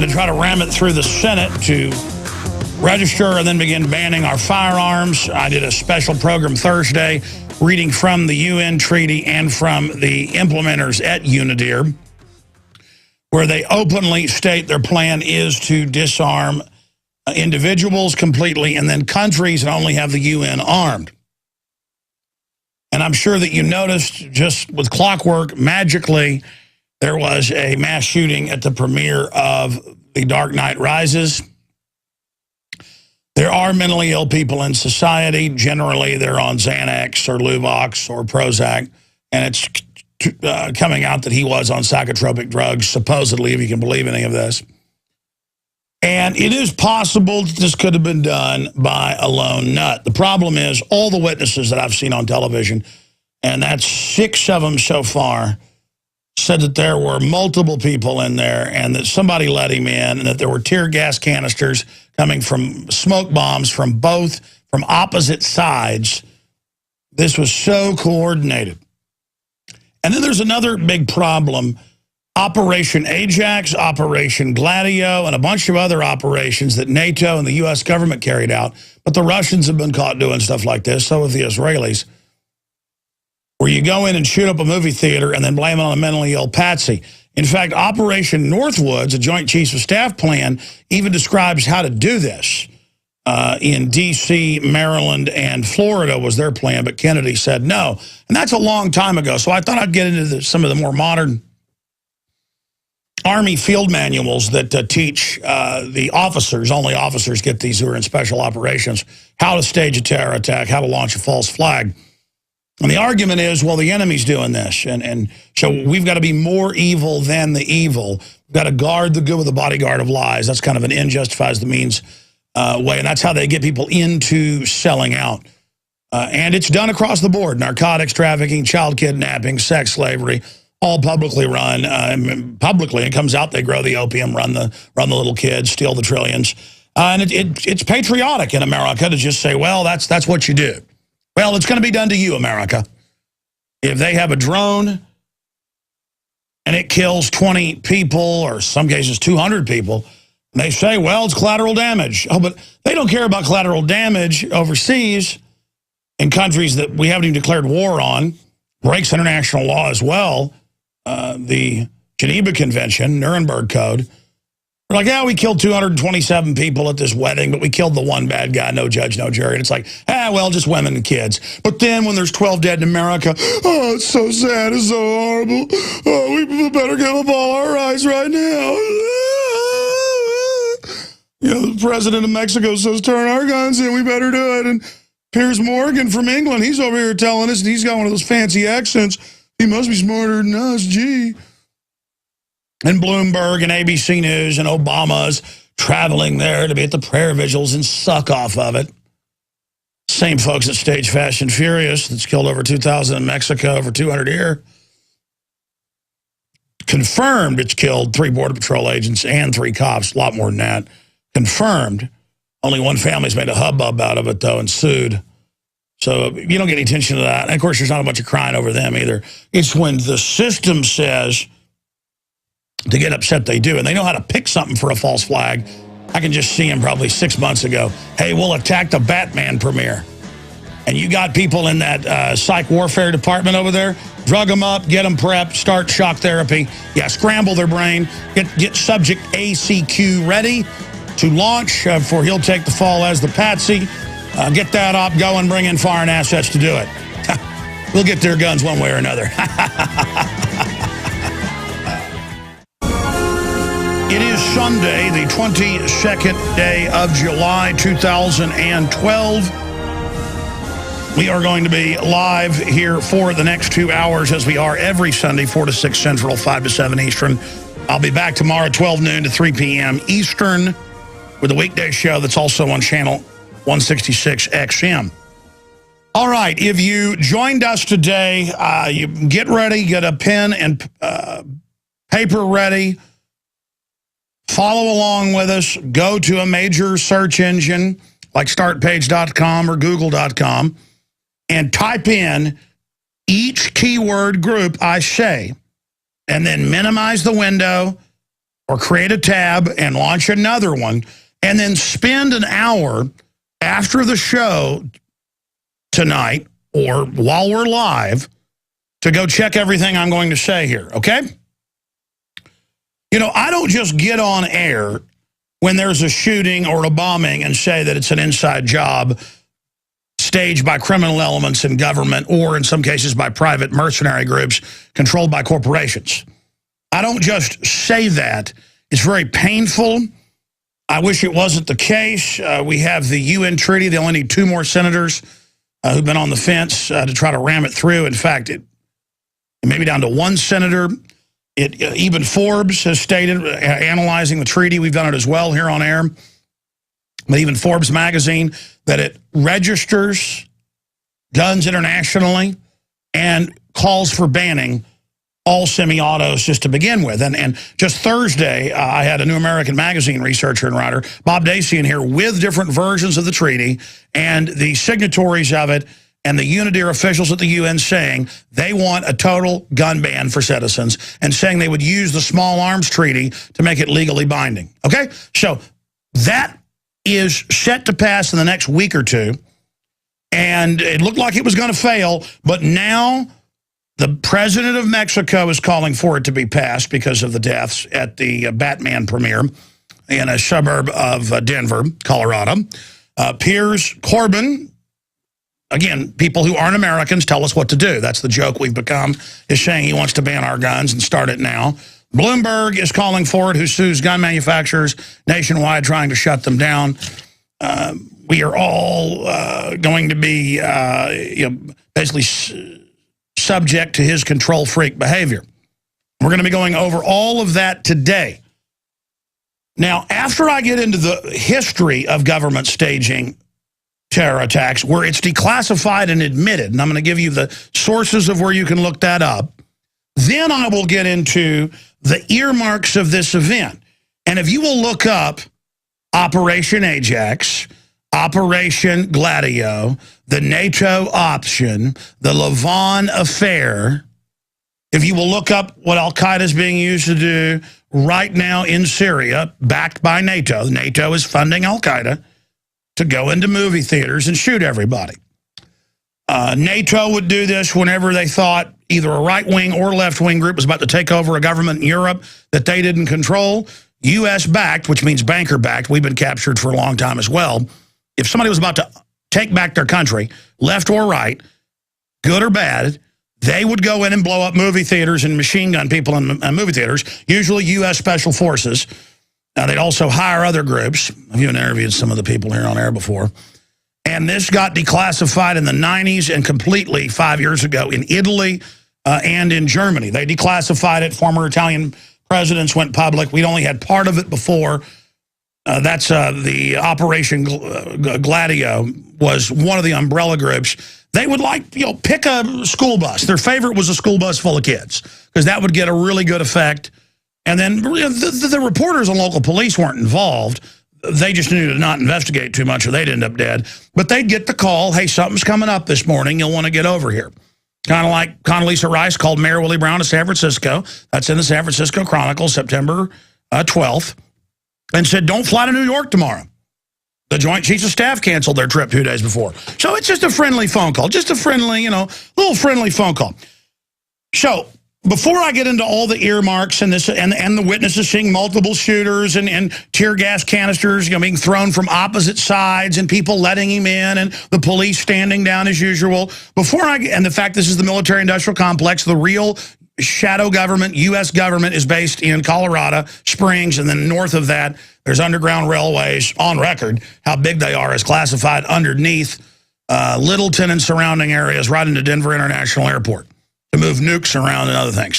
and to try to ram it through the Senate to register and then begin banning our firearms. I did a special program Thursday reading from the UN treaty and from the implementers at UNIDIR, where they openly state their plan is to disarm individuals completely and then countries and only have the UN armed. And I'm sure that you noticed, just with clockwork, magically, there was a mass shooting at the premiere of The Dark Knight Rises. There are mentally ill people in society. Generally, they're on Xanax or Luvox or Prozac, and it's coming out that he was on psychotropic drugs, supposedly, if you can believe any of this. And it is possible that this could have been done by a lone nut. The problem is all the witnesses that I've seen on television, and that's 6 of them so far, said that there were multiple people in there and that somebody let him in and that there were tear gas canisters coming from smoke bombs from opposite sides. This was so coordinated. And then there's another big problem. Operation Ajax, Operation Gladio, and a bunch of other operations that NATO and the U.S. government carried out. But the Russians have been caught doing stuff like this, so have the Israelis, where you go in and shoot up a movie theater and then blame it on a mentally ill patsy. In fact, Operation Northwoods, a Joint Chiefs of Staff plan, even describes how to do this. In D.C., Maryland, and Florida was their plan, but Kennedy said no. And that's a long time ago, so I thought I'd get into some of the more modern Army field manuals that teach the officers, only officers get these who are in special operations, how to stage a terror attack, how to launch a false flag. And the argument is, well, the enemy's doing this, and so we've got to be more evil than the evil. We've got to guard the good with the bodyguard of lies. That's kind of an end justifies the means way, and that's how they get people into selling out. And it's done across the board. Narcotics trafficking, child kidnapping, sex slavery, all publicly run. Publicly, it comes out, they grow the opium, run the little kids, steal the trillions. And it's patriotic in America to just say, well, that's what you do. Well, it's going to be done to you, America. If they have a drone and it kills 20 people, or some cases 200 people, and they say, well, it's collateral damage. Oh, but they don't care about collateral damage overseas in countries that we haven't even declared war on, breaks international law as well. The Geneva Convention, Nuremberg Code. They're like, yeah, we killed 227 people at this wedding, but we killed the one bad guy, no judge, no jury. And it's like, well, just women and kids. But then when there's 12 dead in America, oh, it's so sad, it's so horrible. Oh, we better give up all our rights right now. The president of Mexico says, turn our guns in, we better do it. And Piers Morgan from England, he's over here telling us, and he's got one of those fancy accents. He must be smarter than us, gee. And Bloomberg and ABC News and Obama's traveling there to be at the prayer vigils and suck off of it. Same folks that stage Fast and Furious that's killed over 2,000 in Mexico, over 200 here. Confirmed it's killed 3 Border Patrol agents and 3 cops, a lot more than that. Confirmed. Only one family's made a hubbub out of it, though, and sued. So you don't get any attention to that. And, of course, there's not a bunch of crying over them either. It's when the system says to get upset, they do. And they know how to pick something for a false flag. I can just see them probably 6 months ago. Hey, we'll attack the Batman premiere. And you got people in that psych warfare department over there, drug them up, get them prepped, start shock therapy. Yeah, scramble their brain, get subject ACQ ready to launch for he'll take the fall as the patsy. Get that op going, bring in foreign assets to do it. We'll get their guns one way or another. It is Sunday, the 22nd day of July, 2012. We are going to be live here for the next 2 hours, as we are every Sunday, 4 to 6 Central, 5 to 7 Eastern. I'll be back tomorrow, 12 noon to 3 p.m. Eastern, with a weekday show that's also on channel 166 XM. All right, if you joined us today, you get ready, get a pen and paper ready. Follow along with us. Go to a major search engine like startpage.com or google.com and type in each keyword group I say, and then minimize the window or create a tab and launch another one, and then spend an hour after the show tonight or while we're live to go check everything I'm going to say here, okay? You know, I don't just get on air when there's a shooting or a bombing and say that it's an inside job staged by criminal elements in government or in some cases by private mercenary groups controlled by corporations. I don't just say that. It's very painful. I wish it wasn't the case. We have the UN treaty. They only need 2 more senators who've been on the fence to try to ram it through. In fact, it may be down to 1 senator. Even Forbes has stated, analyzing the treaty, we've done it as well here on air, but even Forbes magazine, that it registers guns internationally and calls for banning all semi-autos just to begin with. And just Thursday, I had a New American Magazine researcher and writer, Bob Dacey, in here with different versions of the treaty and the signatories of it and the UNIDIR officials at the UN saying they want a total gun ban for citizens and saying they would use the small arms treaty to make it legally binding. Okay? So that is set to pass in the next week or 2. And it looked like it was going to fail, but now the president of Mexico is calling for it to be passed because of the deaths at the Batman premiere in a suburb of Denver, Colorado. Piers Corbyn, again, people who aren't Americans tell us what to do. That's the joke we've become, is saying he wants to ban our guns and start it now. Bloomberg is calling for it, who sues gun manufacturers nationwide, trying to shut them down. We are all going to be basically subject to his control freak behavior. We're going to be going over all of that today. Now, after I get into the history of government staging terror attacks, where it's declassified and admitted, and I'm going to give you the sources of where you can look that up, then I will get into the earmarks of this event. And if you will look up Operation Ajax, Operation Gladio, the NATO option, the Lavon affair, if you will look up what Al-Qaeda is being used to do right now in Syria, backed by NATO. NATO is funding Al-Qaeda to go into movie theaters and shoot everybody. NATO would do this whenever they thought either a right-wing or left-wing group was about to take over a government in Europe that they didn't control. U.S.-backed, which means banker-backed. We've been captured for a long time as well. If somebody was about to take back their country, left or right, good or bad, they would go in and blow up movie theaters and machine gun people in movie theaters, usually U.S. Special Forces. They'd also hire other groups. I've even interviewed some of the people here on air before. And this got declassified in the 90s and completely 5 years ago in Italy and in Germany. They declassified it. Former Italian presidents went public. We'd only had part of it before. That's the Operation Gladio was one of the umbrella groups. They would pick a school bus. Their favorite was a school bus full of kids because that would get a really good effect. And then the reporters and local police weren't involved. They just knew to not investigate too much or they'd end up dead. But they'd get the call, hey, something's coming up this morning. You'll want to get over here. Kind of like Condoleezza Rice called Mayor Willie Brown to San Francisco. That's in the San Francisco Chronicle, September 12th. And said, don't fly to New York tomorrow. The Joint Chiefs of Staff canceled their trip 2 days before. So it's just a friendly phone call. Just a friendly, little friendly phone call. So before I get into all the earmarks and this and the witnesses seeing multiple shooters and tear gas canisters being thrown from opposite sides and people letting him in and the police standing down as usual, and the fact this is the military-industrial complex, the real shadow government, U.S. government, is based in Colorado Springs, and then north of that, there's underground railways on record. How big they are is classified underneath Littleton and surrounding areas right into Denver International Airport to move nukes around and other things.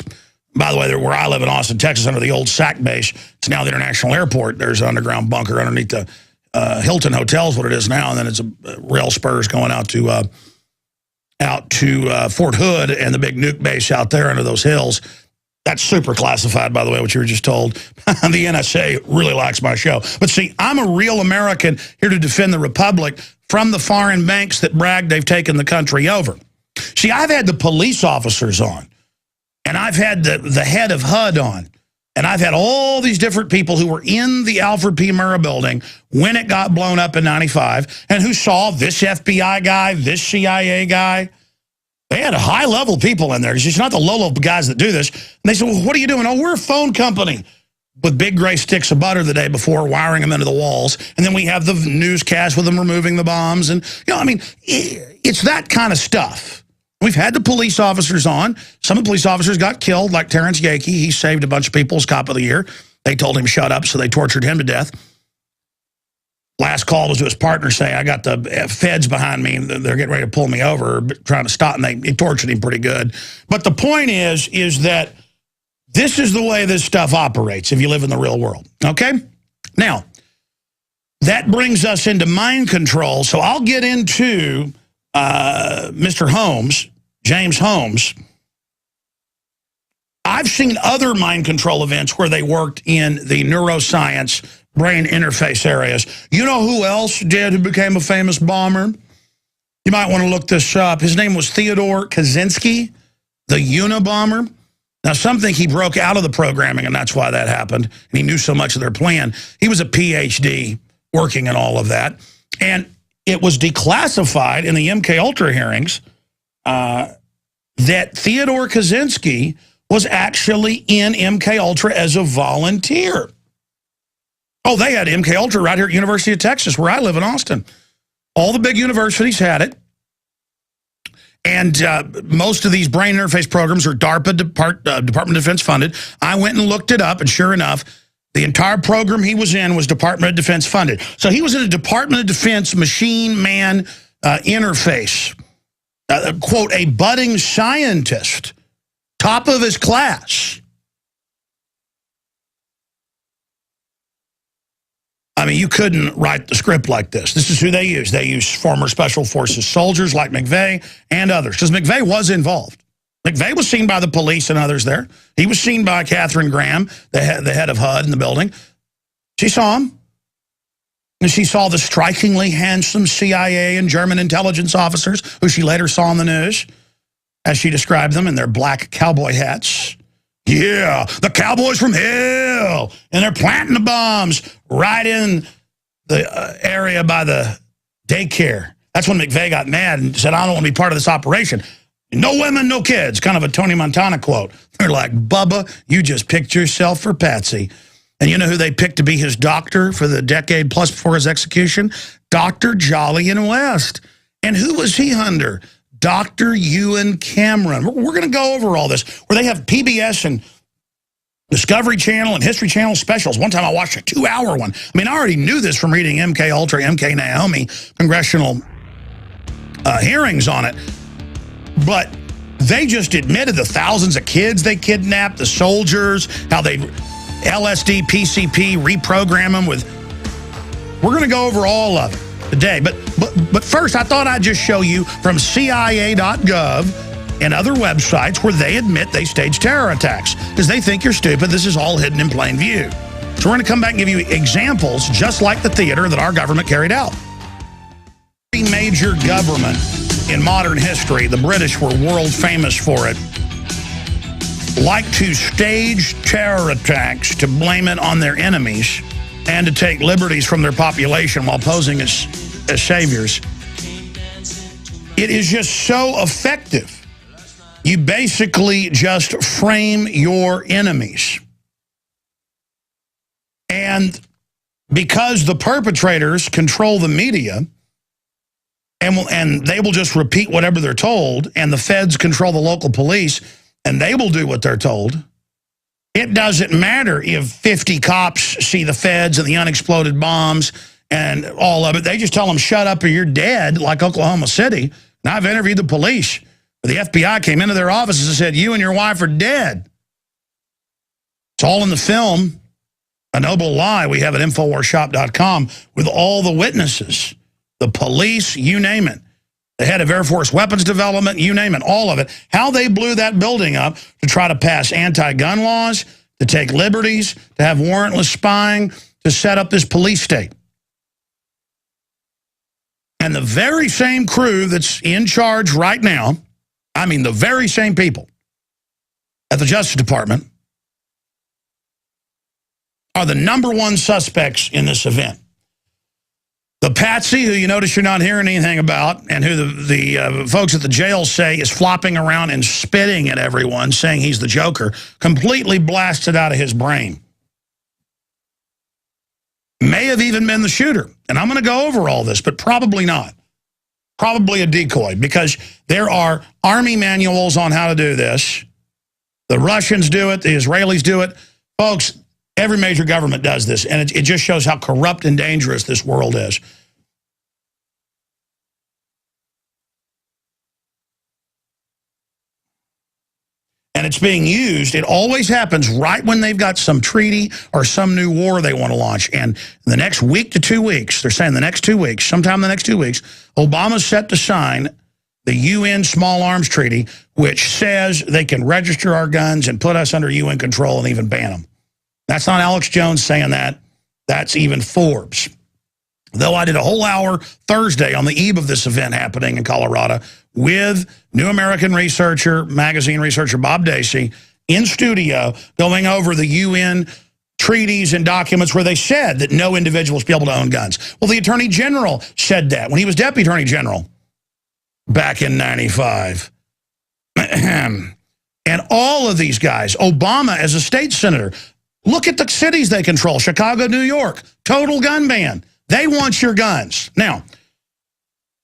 By the way, where I live in Austin, Texas, under the old SAC base, it's now the International Airport. There's an underground bunker underneath the Hilton Hotel is what it is now, and then it's a rail spurs going out to Fort Hood and the big nuke base out there under those hills. That's super classified, by the way, what you were just told. The NSA really likes my show. But see, I'm a real American here to defend the Republic from the foreign banks that brag they've taken the country over. See, I've had the police officers on, and I've had the head of HUD on, And I've had all these different people who were in the Alfred P. Murrah building when it got blown up in '95 and who saw this FBI guy, this CIA guy. They had high-level people in there. It's just not the low-level guys that do this. And they said, well, what are you doing? Oh, we're a phone company with big gray sticks of butter the day before, wiring them into the walls. And then we have the newscast with them removing the bombs. And, you know, I mean, it's that kind of stuff. We've had the police officers on. Some of the police officers got killed, like Terrence Yakey. He saved a bunch of people as cop of the year. They told him shut up, so they tortured him to death. Last call was to his partner saying, I got the feds behind me, and they're getting ready to pull me over, trying to stop, and they tortured him pretty good. But the point is that this is the way this stuff operates if you live in the real world, okay? Now, that brings us into mind control, so I'll get into Mr. Holmes, James Holmes. I've seen other mind control events where they worked in the neuroscience, brain interface areas. You know who else did who became a famous bomber? You might want to look this up. His name was Theodore Kaczynski, the Unabomber. Now, some think he broke out of the programming, and that's why that happened. And he knew so much of their plan. He was a PhD working in all of that. And it was declassified in the MK Ultra hearings that Theodore Kaczynski was actually in MK Ultra as a volunteer. Oh, they had MK Ultra right here at University of Texas, where I live in Austin. All the big universities had it. And most of these brain interface programs are DARPA, Department of Defense funded. I went and looked it up, and sure enough, the entire program he was in was Department of Defense funded. So he was in a Department of Defense machine-man interface. Quote, a budding scientist, top of his class. I mean, you couldn't write the script like this. This is who they use. They use former Special Forces soldiers like McVeigh and others, because McVeigh was involved. McVeigh was seen by the police and others there. He was seen by Catherine Graham, the head of HUD in the building. She saw him. And she saw the strikingly handsome CIA and German intelligence officers, who she later saw on the news, as she described them in their black cowboy hats. Yeah, the cowboys from hell. And they're planting the bombs right in the area by the daycare. That's when McVeigh got mad and said, I don't want to be part of this operation. No women, no kids. Kind of a Tony Montana quote. They're like, Bubba, you just picked yourself for Patsy. And you know who they picked to be his doctor for the decade plus before his execution? Dr. Jolyon West. And who was he under? Dr. Ewan Cameron. We're going to go over all this, where they have PBS and Discovery Channel and History Channel specials. One time I watched a 2-hour one. I mean, I already knew this from reading MK Ultra, MK Naomi, congressional hearings on it. But they just admitted the thousands of kids they kidnapped, the soldiers, how they LSD, PCP, reprogram them with. We're going to go over all of it today. But first, I thought I'd just show you from CIA.gov and other websites where they admit they staged terror attacks because they think you're stupid. This is all hidden in plain view. So we're going to come back and give you examples just like the theater that our government carried out. Every major government in modern history, the British were world famous for it, like to stage terror attacks to blame it on their enemies and to take liberties from their population while posing as saviors. It is just so effective. You basically just frame your enemies. And because the perpetrators control the media, and they will just repeat whatever they're told, and the feds control the local police, and they will do what they're told, it doesn't matter if 50 cops see the feds and the unexploded bombs and all of it. They just tell them, shut up or you're dead, like Oklahoma City. Now, I've interviewed the police. The FBI came into their offices and said, you and your wife are dead. It's all in the film, A Noble Lie, we have at InfoWarsShop.com with all the witnesses, the police, you name it. The head of Air Force weapons development, you name it, all of it. How they blew that building up to try to pass anti-gun laws, to take liberties, to have warrantless spying, to set up this police state. And the very same crew that's in charge right now, I mean the very same people at the Justice Department, are the #1 suspects in this event. The patsy, who you notice you're not hearing anything about, and who the folks at the jail say is flopping around and spitting at everyone, saying he's the Joker, completely blasted out of his brain. May have even been the shooter. And I'm going to go over all this, but probably not. Probably a decoy, because there are army manuals on how to do this. The Russians do it. The Israelis do it. Folks, every major government does this, and it just shows how corrupt and dangerous this world is. And it's being used. It always happens right when they've got some treaty or some new war they want to launch. And in the next week to 2 weeks, they're saying the next 2 weeks, sometime in the next 2 weeks, Obama's set to sign the UN Small Arms Treaty, which says they can register our guns and put us under UN control and even ban them. That's not Alex Jones saying that. That's even Forbes. Though I did a whole hour Thursday on the eve of this event happening in Colorado with New American magazine researcher Bob Dacey in studio going over the UN treaties and documents where they said that no individual should be able to own guns. Well, the Attorney General said that when he was Deputy Attorney General back in '95. And all of these guys, Obama as a state senator, look at the cities they control, Chicago, New York, total gun ban. They want your guns. Now,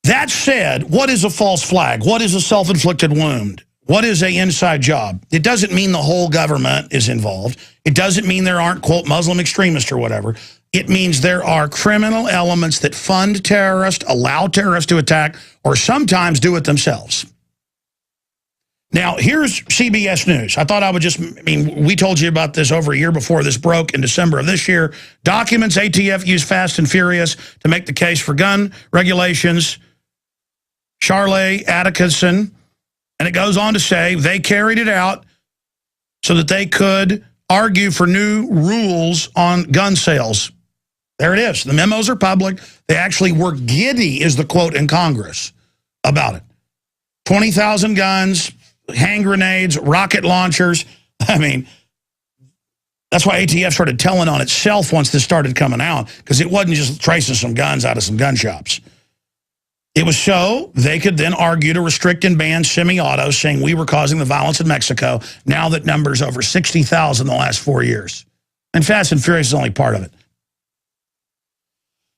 that said, what is a false flag? What is a self-inflicted wound? What is an inside job? It doesn't mean the whole government is involved. It doesn't mean there aren't, quote, Muslim extremists or whatever. It means there are criminal elements that fund terrorists, allow terrorists to attack, or sometimes do it themselves. Now, here's CBS News. I thought I would we told you about this over a year before this broke in December of this year. Documents ATF used Fast and Furious to make the case for gun regulations. Charlie Atkinson. And it goes on to say they carried it out so that they could argue for new rules on gun sales. There it is. The memos are public. They actually were giddy, is the quote in Congress about it. 20,000 guns, hand grenades, rocket launchers. I mean, that's why ATF started telling on itself once this started coming out, because it wasn't just tracing some guns out of some gun shops. It was so they could then argue to restrict and ban semi-autos, saying we were causing the violence in Mexico, now that number's over 60,000 in the last 4 years. And Fast and Furious is only part of it.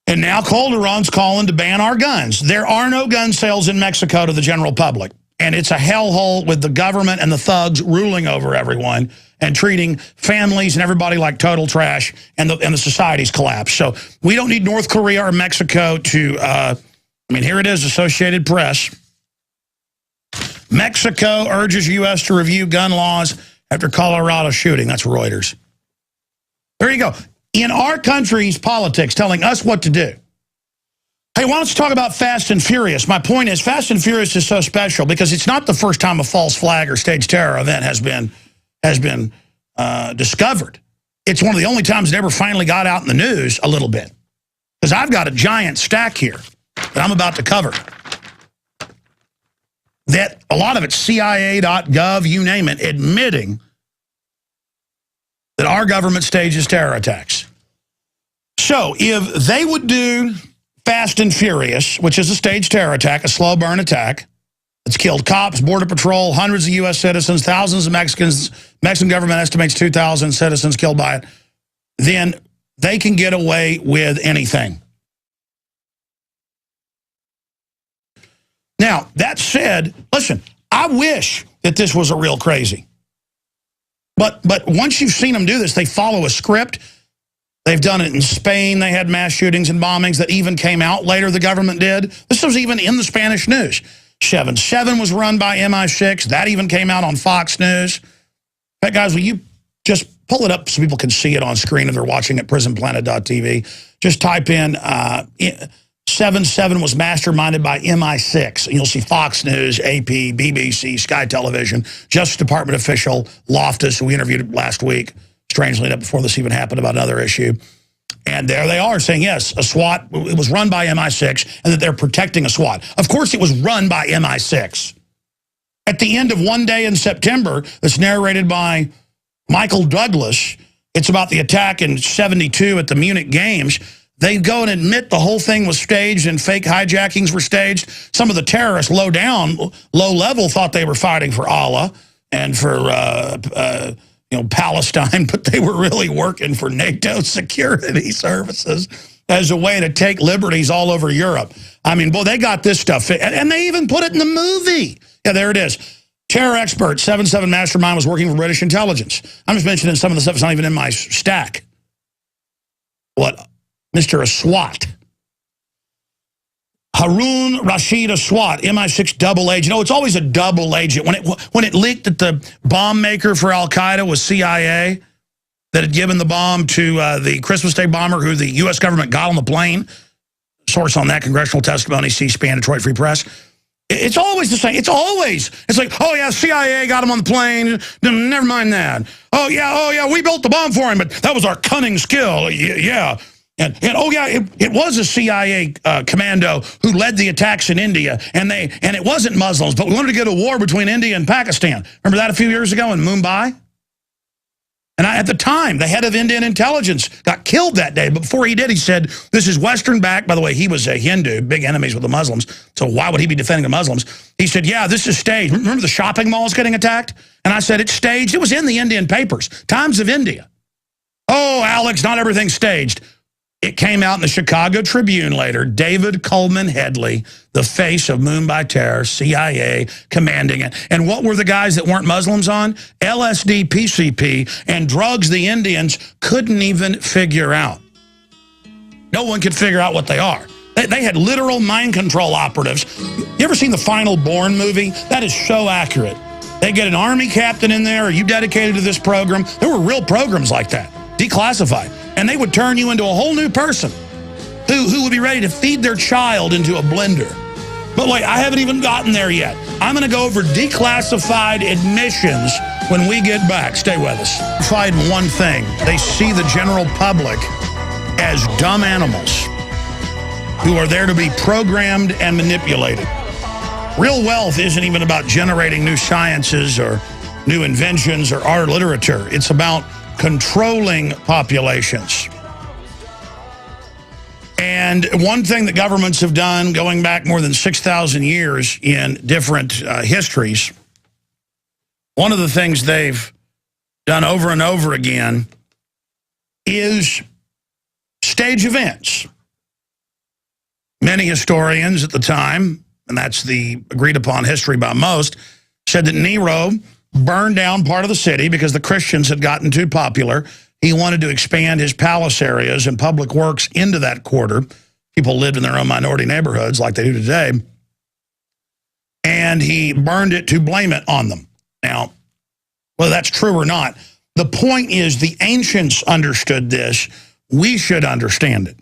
And now Calderon's calling to ban our guns. There are no gun sales in Mexico to the general public. And it's a hellhole with the government and the thugs ruling over everyone and treating families and everybody like total trash, and the society's collapsed. So we don't need North Korea or Mexico to, here it is, Associated Press. Mexico urges U.S. to review gun laws after Colorado shooting. That's Reuters. There you go. In our country's politics telling us what to do. Hey, why don't you talk about Fast and Furious? My point is, Fast and Furious is so special because it's not the first time a false flag or staged terror event has been discovered. It's one of the only times it ever finally got out in the news a little bit. Because I've got a giant stack here that I'm about to cover. That a lot of it's CIA.gov, you name it, admitting that our government stages terror attacks. So if they would do Fast and Furious, which is a staged terror attack, a slow burn attack, it's killed cops, Border Patrol, hundreds of U.S. citizens, thousands of Mexicans. Mexican government estimates 2,000 citizens killed by it. Then they can get away with anything. Now, that said, listen, I wish that this was a real crazy. But once you've seen them do this, they follow a script. They've done it in Spain. They had mass shootings and bombings that even came out later, the government did. This was even in the Spanish news. 7/7 was run by MI6. That even came out on Fox News. In fact, guys, will you just pull it up so people can see it on screen if they're watching at prisonplanet.tv? Just type in 7/7 was masterminded by MI6. And you'll see Fox News, AP, BBC, Sky Television, Justice Department official Loftus, who we interviewed last week, strangely enough, before this even happened, about another issue. And there they are saying, yes, a SWAT, it was run by MI6, and that they're protecting a SWAT. Of course it was run by MI6. At the end of One Day in September, that's narrated by Michael Douglas, It's about the attack in '72 at the Munich Games. They go and admit the whole thing was staged and fake hijackings were staged. Some of the terrorists low level thought they were fighting for Allah and for Palestine, but they were really working for NATO security services as a way to take liberties all over Europe. I mean, boy, they got this stuff. And they even put it in the movie. Yeah, there it is. Terror expert, 7/7 mastermind was working for British intelligence. I'm just mentioning some of the stuff that's not even in my stack. What? Mr. Aswat. Harun Rashid Aswat, MI6 double agent. It's always a double agent. When it leaked that the bomb maker for Al-Qaeda was CIA, that had given the bomb to the Christmas Day bomber who the U.S. government got on the plane, source on that, congressional testimony, C-SPAN, Detroit Free Press. It's always the same. It's like, oh, yeah, CIA got him on the plane. Never mind that. Oh, yeah, we built the bomb for him, but that was our cunning skill. Yeah. And oh, yeah, it was a CIA commando who led the attacks in India, and it wasn't Muslims, but we wanted to get a war between India and Pakistan. Remember that a few years ago in Mumbai? And at the time, the head of Indian intelligence got killed that day. But before he did, he said, this is Western-backed. By the way, he was a Hindu, big enemies with the Muslims. So why would he be defending the Muslims? He said, yeah, this is staged. Remember the shopping malls getting attacked? And I said, it's staged. It was in the Indian papers. Times of India. Oh, Alex, not everything's staged. It came out in the Chicago Tribune later. David Coleman Headley, the face of Mumbai terror, CIA, commanding it. And what were the guys that weren't Muslims on? LSD, PCP, and drugs the Indians couldn't even figure out. No one could figure out what they are. They had literal mind control operatives. You ever seen the Final Bourne movie? That is so accurate. They get an army captain in there. Are you dedicated to this program? There were real programs like that, declassified. And they would turn you into a whole new person who would be ready to feed their child into a blender. But wait, I haven't even gotten there yet. I'm going to go over declassified admissions when we get back. Stay with us. Find one thing. They see the general public as dumb animals who are there to be programmed and manipulated. Real wealth isn't even about generating new sciences or new inventions or art or literature. It's about controlling populations. And one thing that governments have done going back more than 6,000 years in different histories, one of the things they've done over and over again is stage events. Many historians at the time, and that's the agreed upon history by most, said that Nero burned down part of the city because the Christians had gotten too popular. He wanted to expand his palace areas and public works into that quarter. People lived in their own minority neighborhoods like they do today. And he burned it to blame it on them. Now, whether that's true or not, the point is the ancients understood this. We should understand it.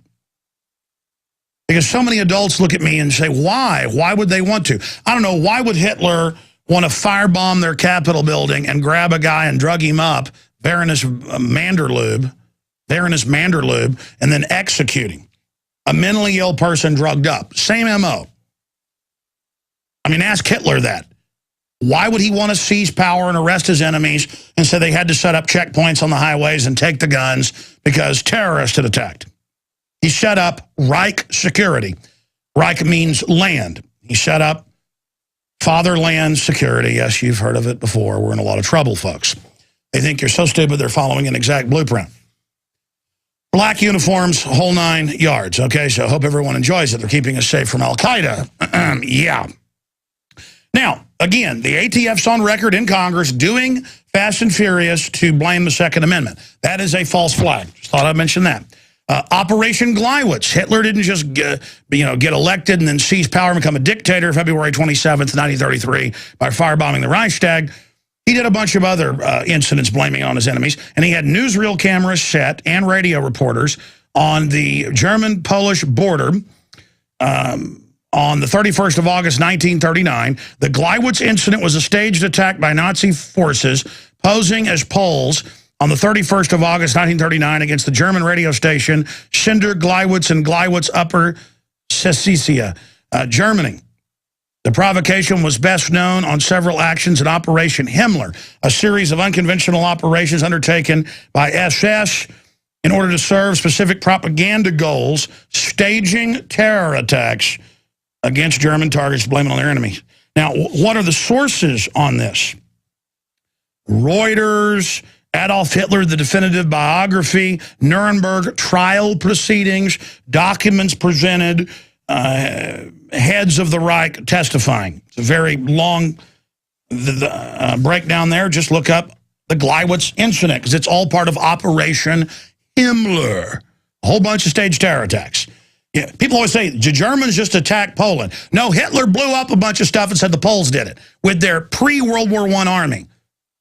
Because so many adults look at me and say, why? Why would they want to? I don't know. Why would Hitler want to firebomb their Capitol building and grab a guy and drug him up, Baroness Manderlube, and then execute him? A mentally ill person drugged up. Same MO. I mean, ask Hitler that. Why would he want to seize power and arrest his enemies and say they had to set up checkpoints on the highways and take the guns because terrorists had attacked? He set up Reich security. Reich means land. He set up Fatherland security. Yes, you've heard of it before. We're in a lot of trouble, folks. They think you're so stupid they're following an exact blueprint. Black uniforms, whole 9 yards. Okay, so I hope everyone enjoys it. They're keeping us safe from Al-Qaeda. Yeah. Now, again, the ATF's on record in Congress doing Fast and Furious to blame the Second Amendment. That is a false flag. Just thought I'd mention that. Operation Gleiwitz. Hitler didn't just get elected and then seize power and become a dictator February 27th, 1933 by firebombing the Reichstag. He did a bunch of other incidents blaming on his enemies, and he had newsreel cameras set and radio reporters on the German-Polish border on the 31st of August, 1939. The Gleiwitz incident was a staged attack by Nazi forces posing as Poles on the 31st of August, 1939, against the German radio station Sender Gleiwitz and Gleiwitz Upper Silesia, Germany. The provocation was best known on several actions in Operation Himmler, a series of unconventional operations undertaken by SS in order to serve specific propaganda goals, staging terror attacks against German targets, blaming on their enemies. Now, what are the sources on this? Reuters, Adolf Hitler, the definitive biography, Nuremberg trial proceedings, documents presented, heads of the Reich testifying. It's a very long breakdown there. Just look up the Gleiwitz incident, because it's all part of Operation Himmler. A whole bunch of staged terror attacks. Yeah, people always say, the Germans just attacked Poland. No, Hitler blew up a bunch of stuff and said the Poles did it with their pre-World War I army,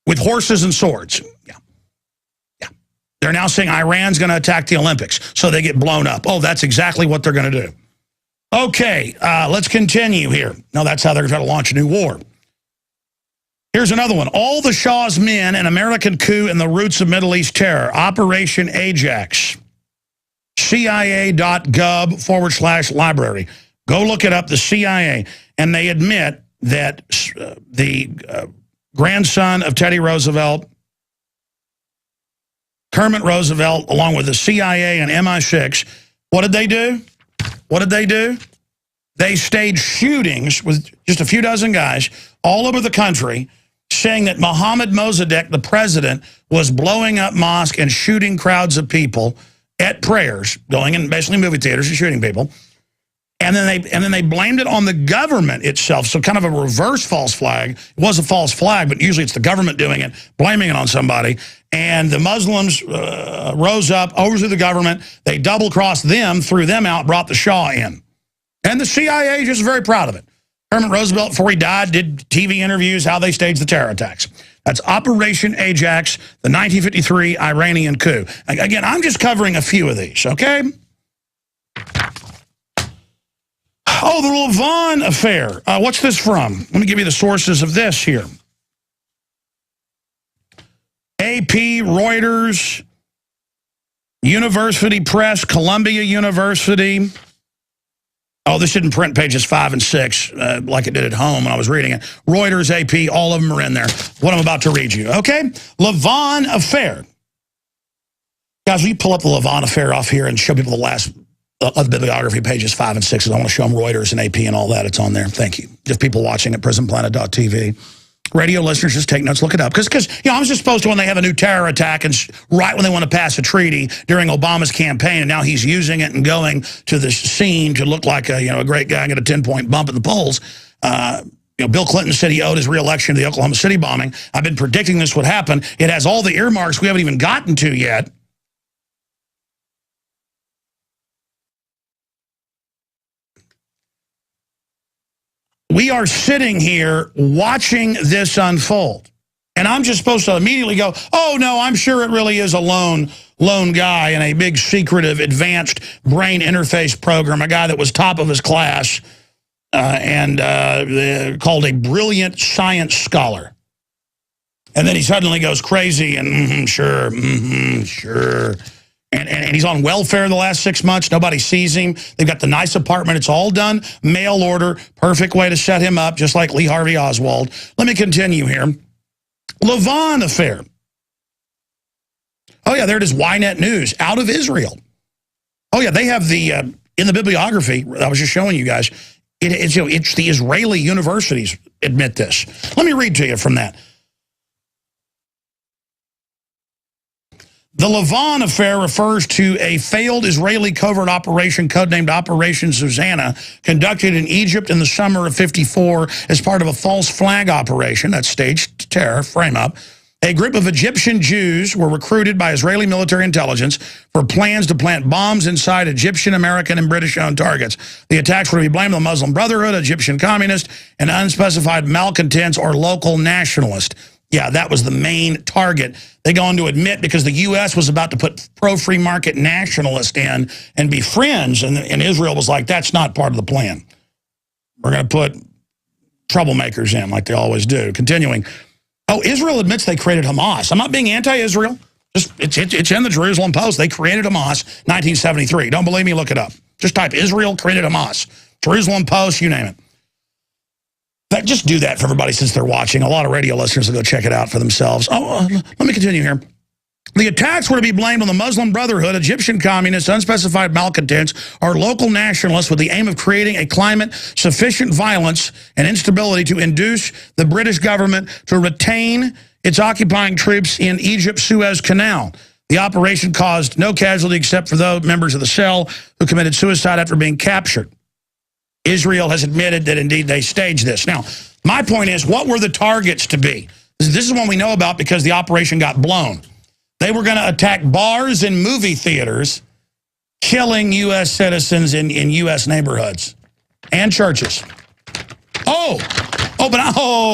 with horses and swords. Yeah. They're now saying Iran's going to attack the Olympics, so they get blown up. Oh, that's exactly what they're going to do. Okay, let's continue here. No, that's how they're going to try to launch a new war. Here's another one. All the Shah's men, an American coup and the roots of Middle East terror. Operation Ajax. CIA.gov/library. Go look it up, the CIA. And they admit that the grandson of Teddy Roosevelt, Kermit Roosevelt, along with the CIA and MI6, what did they do? What did they do? They staged shootings with just a few dozen guys all over the country, saying that Mohammad Mossadegh, the president, was blowing up mosques and shooting crowds of people at prayers, going in basically movie theaters and shooting people. And then they blamed it on the government itself. So kind of a reverse false flag. It was a false flag, but usually it's the government doing it, blaming it on somebody. And the Muslims rose up, overthrew the government. They double-crossed them, threw them out, brought the Shah in. And the CIA is just very proud of it. Kermit Roosevelt, before he died, did TV interviews how they staged the terror attacks. That's Operation Ajax, the 1953 Iranian coup. Again, I'm just covering a few of these, okay? Oh, the Lavon affair. What's this from? Let me give you the sources of this here. AP, Reuters, University Press, Columbia University. Oh, this didn't print pages 5 and 6 like it did at home when I was reading it. Reuters, AP, all of them are in there. What I'm about to read you, okay? Lavon affair. Guys, will you pull up the Lavon affair off here and show people the last of the bibliography, pages 5 and 6. I want to show them Reuters and AP and all that. It's on there. Thank you. Just people watching at prisonplanet.tv. Radio listeners, just take notes, look it up. Because you know, I was just supposed to when they have a new terror attack and right when they want to pass a treaty during Obama's campaign, and now he's using it and going to the scene to look like a great guy and get a 10-point bump in the polls. Bill Clinton said he owed his re-election to the Oklahoma City bombing. I've been predicting this would happen. It has all the earmarks we haven't even gotten to yet. We are sitting here watching this unfold. And I'm just supposed to immediately go, oh, no, I'm sure it really is a lone guy in a big secretive advanced brain interface program, a guy that was top of his class and called a brilliant science scholar. And then he suddenly goes crazy and sure. And he's on welfare the last 6 months. Nobody sees him. They've got the nice apartment. It's all done. Mail order. Perfect way to set him up, just like Lee Harvey Oswald. Let me continue here. Lavon affair. Oh, yeah, there it is. Ynet News out of Israel. Oh, yeah, they have the, in the bibliography, I was just showing you guys, it's the Israeli universities admit this. Let me read to you from that. The Lavon affair refers to a failed Israeli covert operation codenamed Operation Susanna, conducted in Egypt in the summer of '54 as part of a false flag operation, that's staged terror, frame up. A group of Egyptian Jews were recruited by Israeli military intelligence for plans to plant bombs inside Egyptian, American, and British-owned targets. The attacks were to be blamed on the Muslim Brotherhood, Egyptian communists, and unspecified malcontents or local nationalists. Yeah, that was the main target. They go on to admit because the U.S. was about to put pro-free market nationalists in and be friends, and Israel was like, that's not part of the plan. We're going to put troublemakers in like they always do. Continuing. Oh, Israel admits they created Hamas. I'm not being anti-Israel. It's in the Jerusalem Post. They created Hamas 1973. Don't believe me? Look it up. Just type Israel created Hamas. Jerusalem Post, you name it. Just do that for everybody since they're watching. A lot of radio listeners will go check it out for themselves. Let me continue here. The attacks were to be blamed on the Muslim Brotherhood, Egyptian communists, unspecified malcontents, or local nationalists with the aim of creating a climate sufficient violence and instability to induce the British government to retain its occupying troops in Egypt's Suez Canal. The operation caused no casualty except for those members of the cell who committed suicide after being captured. Israel has admitted that indeed they staged this. Now, my point is, what were the targets to be? This is one we know about because the operation got blown. They were going to attack bars and movie theaters, killing U.S. citizens in U.S. neighborhoods and churches.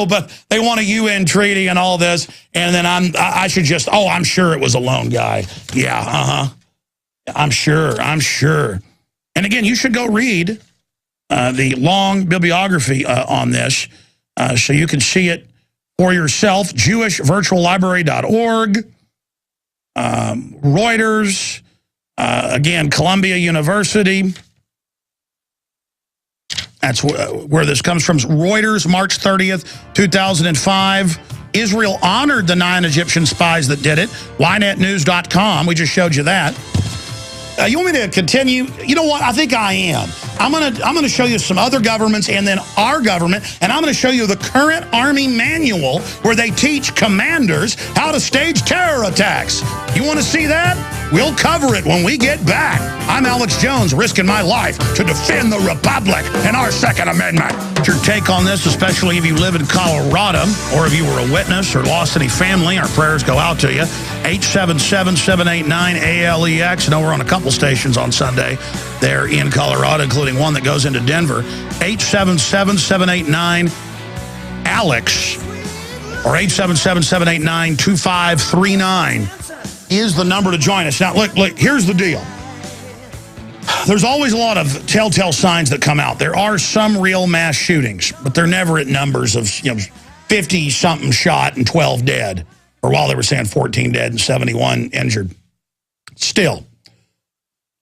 But they want a UN treaty and all this, and then I'm sure it was a lone guy. Yeah, I'm sure. And again, you should go read the long bibliography on this so you can see it for yourself. JewishVirtualLibrary.org. Reuters, again, Columbia University. That's where this comes from. Reuters, March 30th, 2005. Israel honored the 9 Egyptian spies that did it. YNetNews.com. We just showed you that. You want me to continue? You know what? I think I am. I'm gonna show you some other governments and then our government, and I'm going to show you the current Army manual where they teach commanders how to stage terror attacks. You want to see that? We'll cover it when we get back. I'm Alex Jones, risking my life to defend the Republic and our Second Amendment. Your take on this, especially if you live in Colorado or if you were a witness or lost any family, our prayers go out to you. 877-789-ALEX. I know we're on a couple stations on Sunday there in Colorado, including one that goes into Denver. 877-789-ALEX or 877-789-2539 is the number to join us. Now, look, here's the deal. There's always a lot of telltale signs that come out. There are some real mass shootings, but they're never at numbers of 50-something shot and 12 dead. Or while they were saying 14 dead and 71 injured. Still,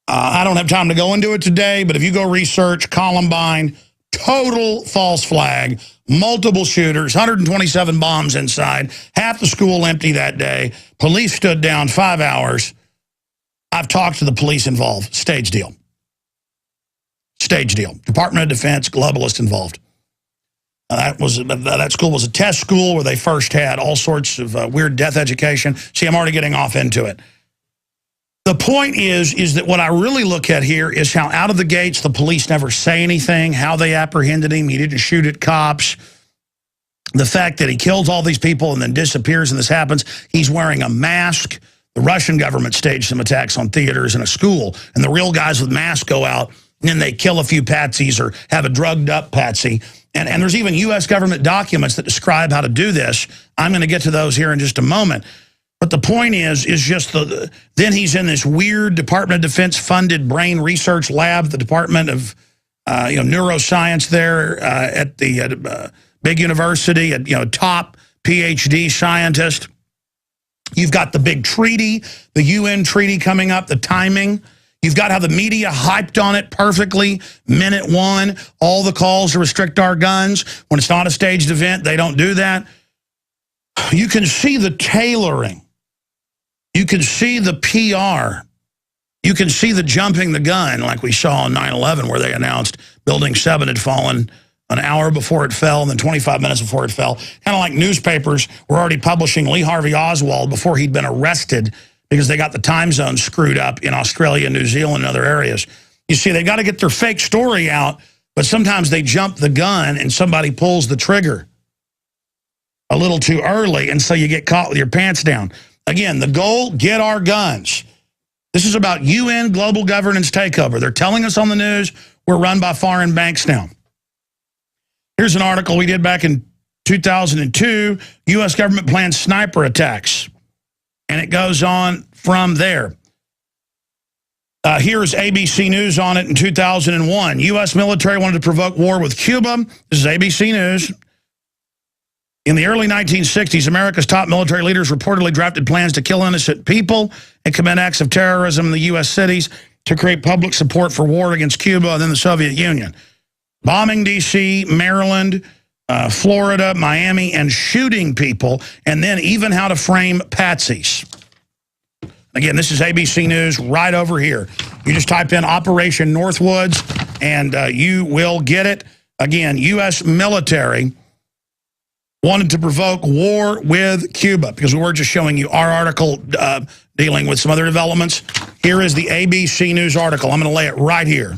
I don't have time to go into it today, but if you go research Columbine, total false flag, multiple shooters, 127 bombs inside, half the school empty that day, police stood down 5 hours. I've talked to the police involved. Stage deal. Stage deal. Department of Defense, globalists involved. That school was a test school where they first had all sorts of weird death education. See, I'm already getting off into it. The point is that what I really look at here is how out of the gates the police never say anything, how they apprehended him. He didn't shoot at cops. The fact that he kills all these people and then disappears and this happens. He's wearing a mask. The Russian government staged some attacks on theaters and a school, and the real guys with masks go out, and then they kill a few patsies or have a drugged up patsy. And there's even U.S. government documents that describe how to do this. I'm going to get to those here in just a moment. But the point is just then he's in this weird Department of Defense funded brain research lab, the Department of neuroscience there at the big university, top PhD scientist. You've got the big treaty, the UN treaty coming up, the timing. You've got how the media hyped on it perfectly. Minute one, all the calls to restrict our guns. When it's not a staged event, they don't do that. You can see the tailoring. You can see the PR. You can see the jumping the gun like we saw on 9/11 where they announced Building 7 had fallen an hour before it fell and then 25 minutes before it fell. Kind of like newspapers were already publishing Lee Harvey Oswald before he'd been arrested because they got the time zone screwed up in Australia, New Zealand, and other areas. You see, they got to get their fake story out, but sometimes they jump the gun and somebody pulls the trigger a little too early, and so you get caught with your pants down. Again, the goal, get our guns. This is about UN global governance takeover. They're telling us on the news we're run by foreign banks now. Here's an article we did back in 2002. U.S. government plans sniper attacks. And it goes on from there. Here's ABC News on it in 2001. U.S. military wanted to provoke war with Cuba. This is ABC News. In the early 1960s, America's top military leaders reportedly drafted plans to kill innocent people and commit acts of terrorism in the U.S. cities to create public support for war against Cuba and then the Soviet Union. Bombing D.C., Maryland, Florida, Miami, and shooting people, and then even how to frame patsies. Again, this is ABC News right over here. You just type in Operation Northwoods, and you will get it. Again, U.S. military wanted to provoke war with Cuba, because we were just showing you our article dealing with some other developments. Here is the ABC News article. I'm going to lay it right here,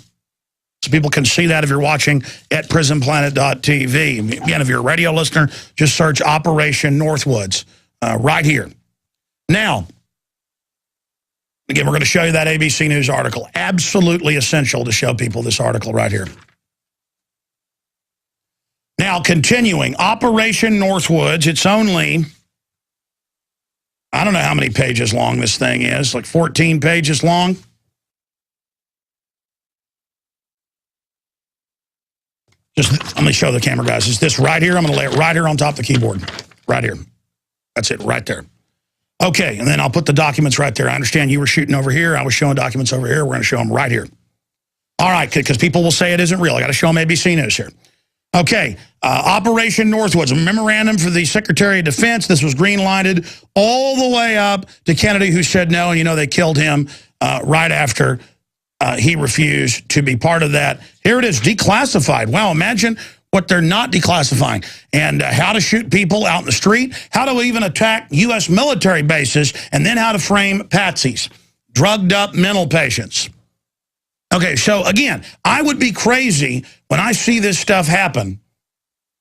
so people can see that if you're watching at prisonplanet.tv. Again, if you're a radio listener, just search Operation Northwoods right here. Now, again, we're going to show you that ABC News article. Absolutely essential to show people this article right here. Now, continuing, Operation Northwoods, it's only, I don't know how many pages long this thing is, like 14 pages long. Just let me show the camera, guys. It's this right here. I'm going to lay it right here on top of the keyboard. Right here. That's it, right there. Okay, and then I'll put the documents right there. I understand you were shooting over here. I was showing documents over here. We're going to show them right here. All right, because people will say it isn't real. I got to show them ABC News here. Okay, Operation Northwoods, a memorandum for the Secretary of Defense. This was green-lighted all the way up to Kennedy, who said no, and you know they killed him right after he refused to be part of that. Here it is, declassified. Wow, imagine what they're not declassifying, and how to shoot people out in the street, how to even attack U.S. military bases, and then how to frame patsies, drugged-up mental patients. Okay, so again, I would be crazy when I see this stuff happen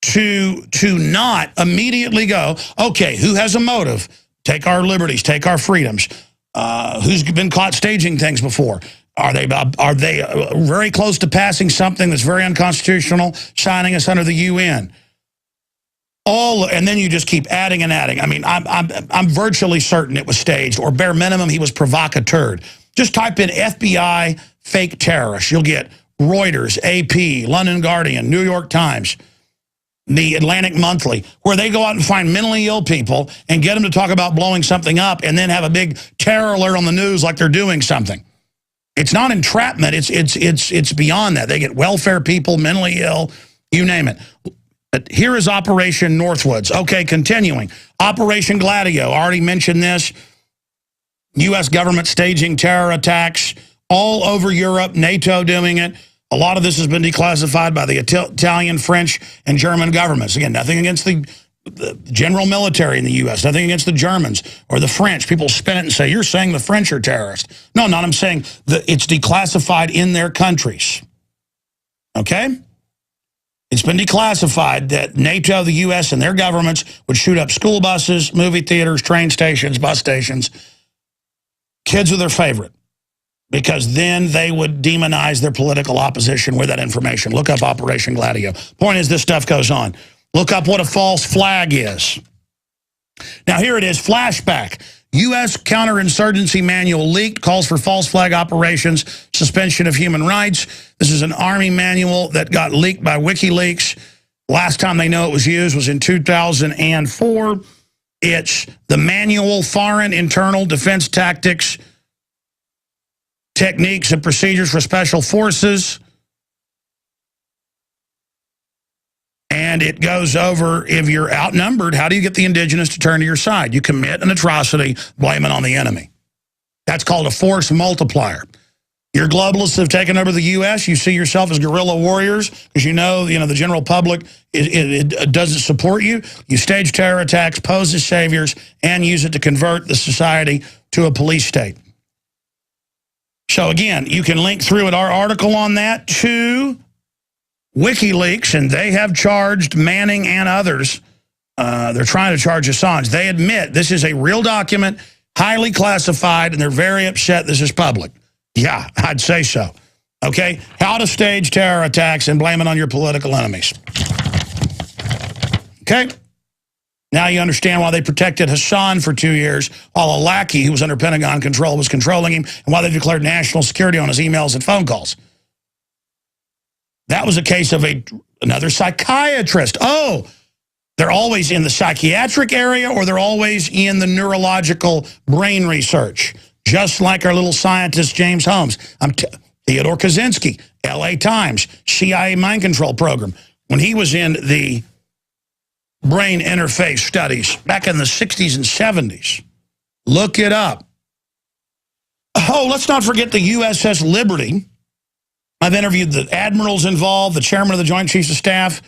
to not immediately go, okay, who has a motive? Take our liberties, take our freedoms. Who's been caught staging things before? Are they very close to passing something that's very unconstitutional, signing us under the UN? And then you just keep adding and adding. I mean, I'm virtually certain it was staged, or bare minimum, he was provocateur. Just type in FBI fake terrorist. You'll get Reuters, AP, London Guardian, New York Times, the Atlantic Monthly, where they go out and find mentally ill people and get them to talk about blowing something up and then have a big terror alert on the news like they're doing something. It's not entrapment. It's beyond that. They get welfare people, mentally ill, you name it. But here is Operation Northwoods. Okay, continuing. Operation Gladio. I already mentioned this. U.S. government staging terror attacks all over Europe, NATO doing it. A lot of this has been declassified by the Italian, French, and German governments. Again, nothing against the general military in the U.S., nothing against the Germans or the French. People spin it and say, you're saying the French are terrorists. No, I'm saying that it's declassified in their countries. Okay? It's been declassified that NATO, the U.S., and their governments would shoot up school buses, movie theaters, train stations, bus stations. Kids are their favorite, because then they would demonize their political opposition with that information. Look up Operation Gladio. Point is, this stuff goes on. Look up what a false flag is. Now, here it is, flashback. U.S. counterinsurgency manual leaked, calls for false flag operations, suspension of human rights. This is an Army manual that got leaked by WikiLeaks. Last time they know it was used was in 2004. It's the manual, foreign internal defense tactics, techniques and procedures for special forces. And it goes over, if you're outnumbered, how do you get the indigenous to turn to your side? You commit an atrocity, blame it on the enemy. That's called a force multiplier. Your globalists have taken over the U.S. You see yourself as guerrilla warriors because you know the general public it doesn't support you. You stage terror attacks, pose as saviors, and use it to convert the society to a police state. So again, you can link through at our article on that to WikiLeaks, and they have charged Manning and others. They're trying to charge Assange. They admit this is a real document, highly classified, and they're very upset this is public. Yeah, I'd say so. Okay? How to stage terror attacks and blame it on your political enemies. Okay? Now you understand why they protected Hassan for 2 years while a lackey who was under Pentagon control was controlling him, and why they declared national security on his emails and phone calls. That was a case of another psychiatrist. Oh, they're always in the psychiatric area, or they're always in the neurological brain research. Just like our little scientist, James Holmes. Theodore Kaczynski, L.A. Times, CIA mind control program. When he was in the brain interface studies back in the 60s and 70s. Look it up. Oh, let's not forget the USS Liberty. I've interviewed the admirals involved, the chairman of the Joint Chiefs of Staff.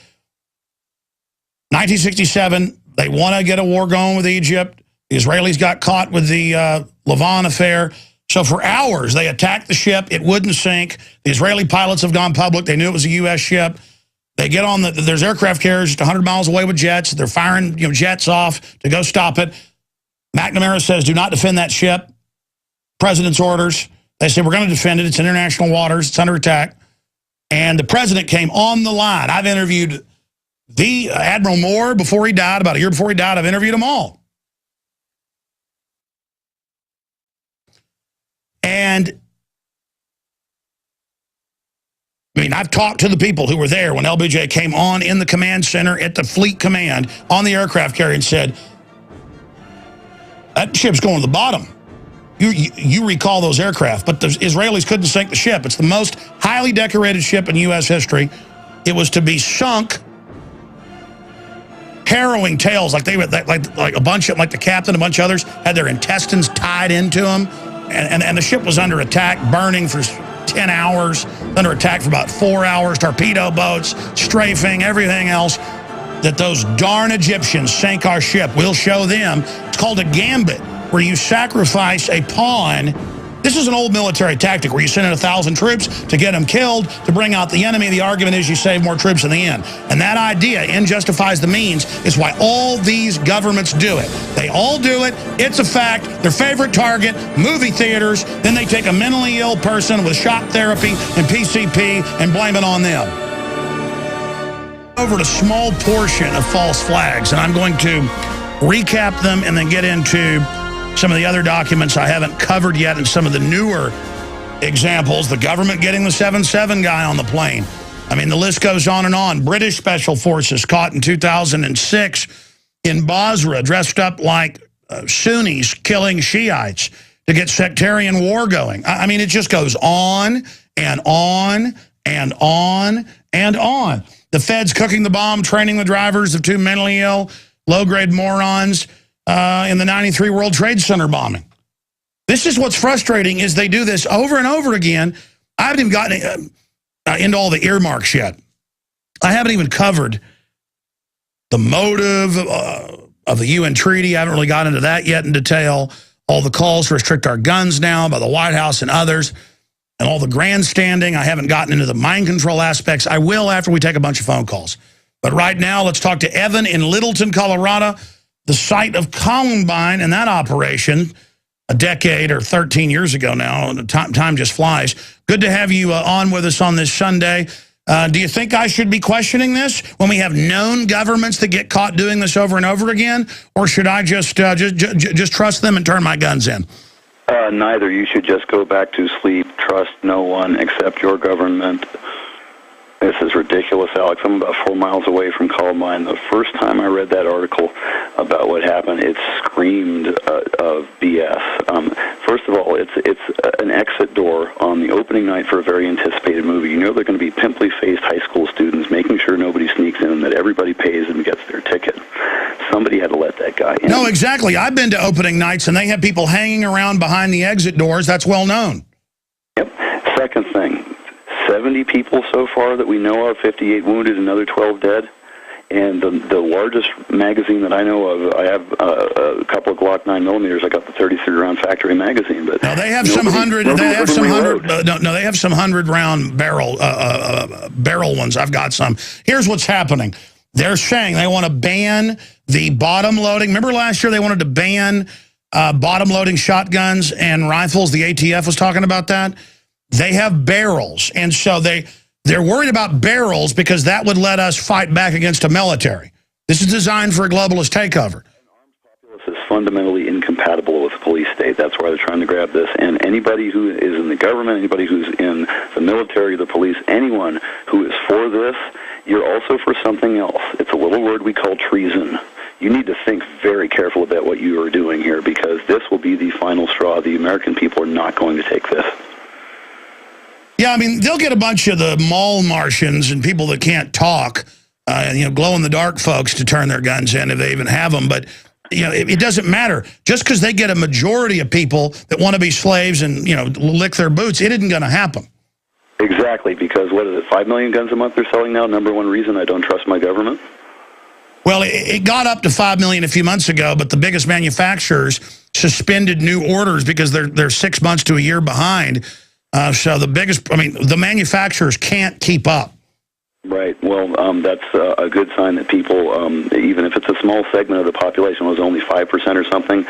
1967, they want to get a war going with Egypt. The Israelis got caught with the Levant affair. So for hours, they attacked the ship. It wouldn't sink. The Israeli pilots have gone public. They knew it was a U.S. ship. They get on there's aircraft carriers just 100 miles away with jets. They're firing jets off to go stop it. McNamara says, do not defend that ship. President's orders. They say, we're going to defend it. It's international waters. It's under attack. And the president came on the line. I've interviewed the Admiral Moore before he died, about a year before he died. I've interviewed them all. And I mean, I've talked to the people who were there when LBJ came on in the command center at the Fleet Command on the aircraft carrier and said, that ship's going to the bottom. You recall those aircraft, but the Israelis couldn't sink the ship. It's the most highly decorated ship in U.S. history. It was to be sunk. Harrowing tales, like they were like a bunch of, like the captain, a bunch of others had their intestines tied into them, and the ship was under attack, burning for 10 hours, under attack for about 4 hours, torpedo boats, strafing, everything else. That those darn Egyptians sank our ship. We'll show them. It's called a gambit, where you sacrifice a pawn. This is an old military tactic where you send in 1,000 troops to get them killed, to bring out the enemy. The argument is you save more troops in the end. And that idea, end justifies the means, is why all these governments do it. They all do it. It's a fact. Their favorite target, movie theaters. Then they take a mentally ill person with shock therapy and PCP and blame it on them. Over a small portion of false flags, and I'm going to recap them and then get into some of the other documents I haven't covered yet and some of the newer examples. The government getting the 7-7 guy on the plane. I mean, the list goes on and on. British Special Forces caught in 2006 in Basra, dressed up like Sunnis killing Shiites to get sectarian war going. I mean, it just goes on and on and on and on. The feds cooking the bomb, training the drivers of 2 mentally ill, low-grade morons in the 93 World Trade Center bombing. This is what's frustrating, is they do this over and over again. I haven't even gotten into all the earmarks yet. I haven't even covered the motive of the UN treaty. I haven't really got into that yet in detail. All the calls to restrict our guns now by the White House and others, and all the grandstanding. I haven't gotten into the mind control aspects. I will after we take a bunch of phone calls. But right now, let's talk to Evan in Littleton, Colorado, the site of Columbine and that operation a decade or 13 years ago now. Time just flies. Good to have you on with us on this Sunday. Do you think I should be questioning this when we have known governments that get caught doing this over and over again? Or should I just trust them and turn my guns in? Neither. You should just go back to sleep, trust no one except your government. This is ridiculous, Alex. I'm about 4 miles away from Columbine. The first time I read that article about what happened, it screamed of BS. First of all, it's an exit door on the opening night for a very anticipated movie. You know they're going to be pimply-faced high school students making sure nobody sneaks in and that everybody pays and gets their ticket. Somebody had to let that guy in. No, exactly. I've been to opening nights, and they have people hanging around behind the exit doors. That's well known. Yep. Second thing. 70 people so far that we know of, 58 wounded, another 12 dead. And the largest magazine that I know of, I have a couple of Glock 9mm. I got the 33-round factory magazine, but now they have some hundred. They have some hundred. No, they have some 100-round barrel ones. I've got some. Here's what's happening. They're saying they want to ban the bottom loading. Remember last year they wanted to ban bottom loading shotguns and rifles. The ATF was talking about that. They have barrels, and so they're worried about barrels because that would let us fight back against a military. This is designed for a globalist takeover. An armed populace is fundamentally incompatible with a police state. That's why they're trying to grab this. And anybody who is in the government, anybody who's in the military, the police, anyone who is for this, you're also for something else. It's a little word we call treason. You need to think very careful about what you are doing here, because this will be the final straw. The American people are not going to take this. Yeah, I mean, they'll get a bunch of the mall Martians and people that can't talk glow-in-the-dark folks to turn their guns in if they even have them. But it doesn't matter. Just because they get a majority of people that want to be slaves and lick their boots, it isn't going to happen. Exactly, because what is it, 5 million guns a month they're selling now? Number one reason I don't trust my government? Well, it got up to 5 million a few months ago, but the biggest manufacturers suspended new orders because they're 6 months to a year behind. So the manufacturers can't keep up. Right. Well, that's a good sign that people, even if it's a small segment of the population, it was only 5% or something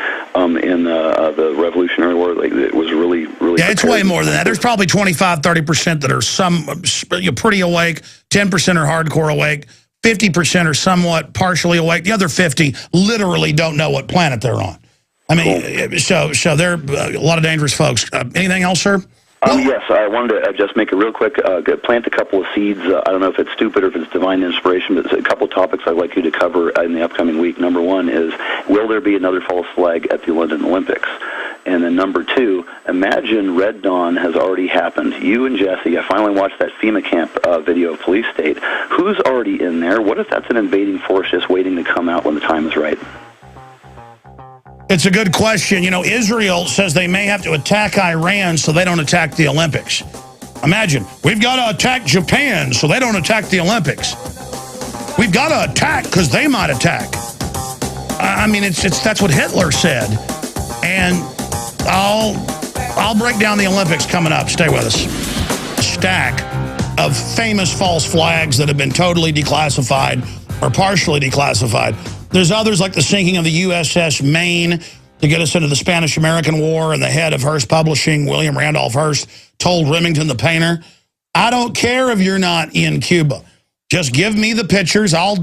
in the Revolutionary War. It was really, really. Yeah, it's way more than that. There's probably 25, 30% that are pretty awake. 10% are hardcore awake. 50% are somewhat partially awake. The other 50 literally don't know what planet they're on. I mean, cool. So they're a lot of dangerous folks. Anything else, sir? Yes, I wanted to just make a real quick, plant a couple of seeds. I don't know if it's stupid or if it's divine inspiration, but there's a couple of topics I'd like you to cover in the upcoming week. Number one is, will there be another false flag at the London Olympics? And then number two, imagine Red Dawn has already happened. You and Jesse, I finally watched that FEMA camp video of Police State. Who's already in there? What if that's an invading force just waiting to come out when the time is right? It's a good question. Israel says they may have to attack Iran so they don't attack the Olympics. Imagine, we've got to attack Japan so they don't attack the Olympics. We've got to attack because they might attack. I mean, that's what Hitler said. And I'll break down the Olympics coming up. Stay with us. A stack of famous false flags that have been totally declassified or partially declassified. There's others like the sinking of the USS Maine to get us into the Spanish-American War, and the head of Hearst Publishing, William Randolph Hearst, told Remington the painter, I don't care if you're not in Cuba. Just give me the pictures, I'll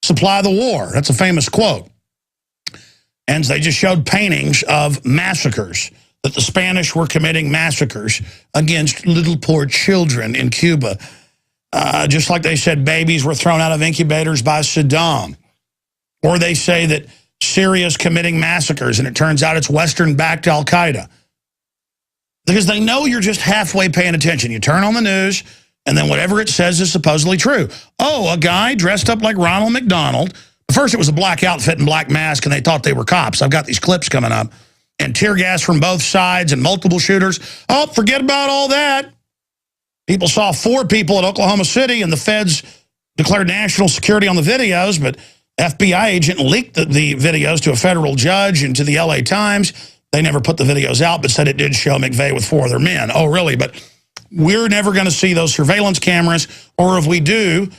supply the war. That's a famous quote. And they just showed paintings of massacres, that the Spanish were committing massacres against little poor children in Cuba. Just like they said babies were thrown out of incubators by Saddam. Or they say that Syria's committing massacres, and it turns out it's Western-backed al-Qaeda. Because they know you're just halfway paying attention. You turn on the news, and then whatever it says is supposedly true. Oh, a guy dressed up like Ronald McDonald. First, it was a black outfit and black mask, and they thought they were cops. I've got these clips coming up. And tear gas from both sides and multiple shooters. Oh, forget about all that. People saw 4 people at Oklahoma City, and the feds declared national security on the videos, but FBI agent leaked the videos to a federal judge and to the LA Times. They never put the videos out, but said it did show McVeigh with 4 other men. Oh, really? But we're never going to see those surveillance cameras, or if we do,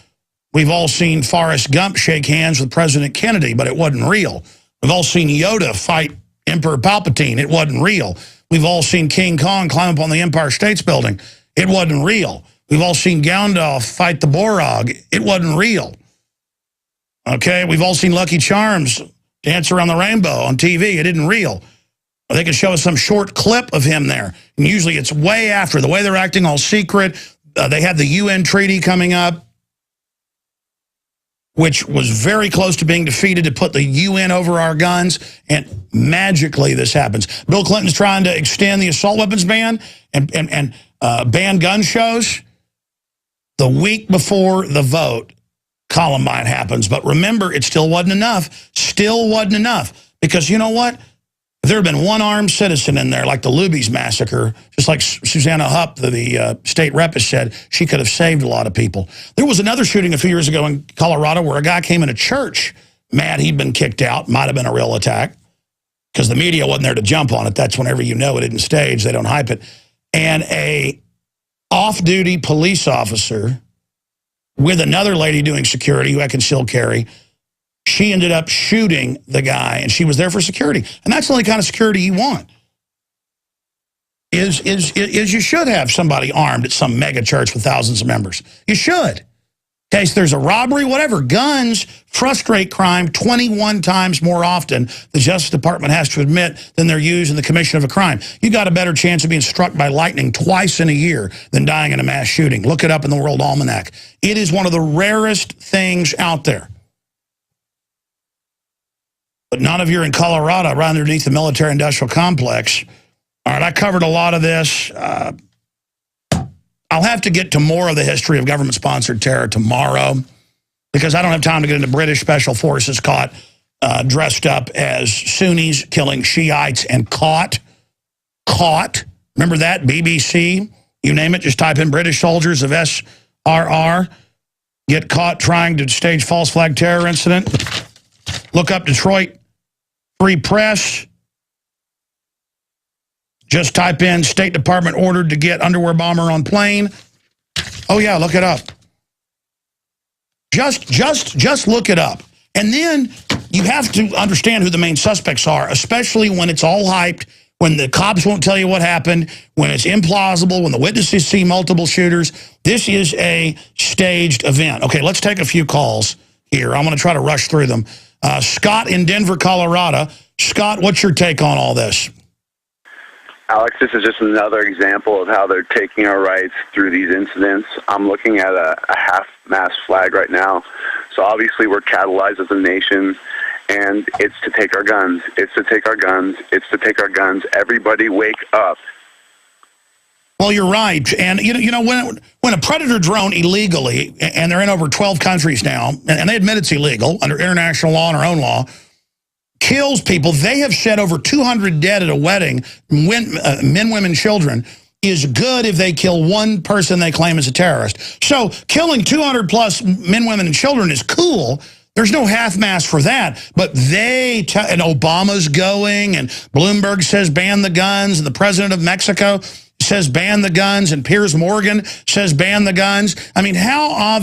we've all seen Forrest Gump shake hands with President Kennedy, but it wasn't real. We've all seen Yoda fight Emperor Palpatine. It wasn't real. We've all seen King Kong climb up on the Empire State Building. It wasn't real. We've all seen Gandalf fight the Borog. It wasn't real. Okay, we've all seen Lucky Charms dance around the rainbow on TV. It isn't real. They can show us some short clip of him there. And usually it's way after. The way they're acting all secret. They had the UN treaty coming up, which was very close to being defeated to put the UN over our guns. And magically this happens. Bill Clinton's trying to extend the assault weapons ban and ban gun shows. The week before the vote, Columbine happens. But remember, it still wasn't enough. Still wasn't enough. Because you know what? If there had been one armed citizen in there, like the Luby's massacre, just like Susanna Hupp, the state rep, has said, she could have saved a lot of people. There was another shooting a few years ago in Colorado where a guy came in a church mad he'd been kicked out. Might have been a real attack because the media wasn't there to jump on it. That's whenever you know it isn't staged. They don't hype it. And a off-duty police officer with another lady doing security who had concealed carry, she ended up shooting the guy, and she was there for security. And that's the only kind of security you want. Is you should have somebody armed at some mega church with thousands of members. You should. In case there's a robbery, whatever. Guns frustrate crime 21 times more often, the Justice Department has to admit, than they're used in the commission of a crime. You got a better chance of being struck by lightning twice in a year than dying in a mass shooting. Look it up in the World Almanac. It is one of the rarest things out there. But none of you are in Colorado, right underneath the military-industrial complex. All right, I covered a lot of this. I'll have to get to more of the history of government-sponsored terror tomorrow. because I don't have time to get into British Special Forces caught dressed up as Sunnis killing Shiites and caught. Remember that? BBC, you name it, just type in British soldiers of SRR get caught trying to stage false flag terror incident. Look up Detroit Free Press. Just type in State Department ordered to get underwear bomber on plane. Oh yeah, look it up. Just look it up. And then you have to understand who the main suspects are, especially when it's all hyped, when the cops won't tell you what happened, when it's implausible, when the witnesses see multiple shooters. This is a staged event. Okay, let's take a few calls here. I'm going to try to rush through them. Scott in Denver, Colorado. Scott, what's your take on all this? Alex, this is just another example of how they're taking our rights through these incidents. I'm looking at a half-mast flag right now. So obviously we're catalyzed as a nation, and it's to take our guns. It's to take our guns. It's to take our guns. Everybody wake up. Well, you're right. And, you know when a Predator drone illegally, and they're in over 12 countries now, and they admit it's illegal under international law and our own law, kills people, they have said over 200 dead at a wedding, men, women, children, is good if they kill one person they claim is a terrorist. So killing 200 plus men, women, and children is cool. There's no half-mast for that. But and Obama's going, and Bloomberg says ban the guns, and the president of Mexico says ban the guns, and Piers Morgan says ban the guns. I mean, how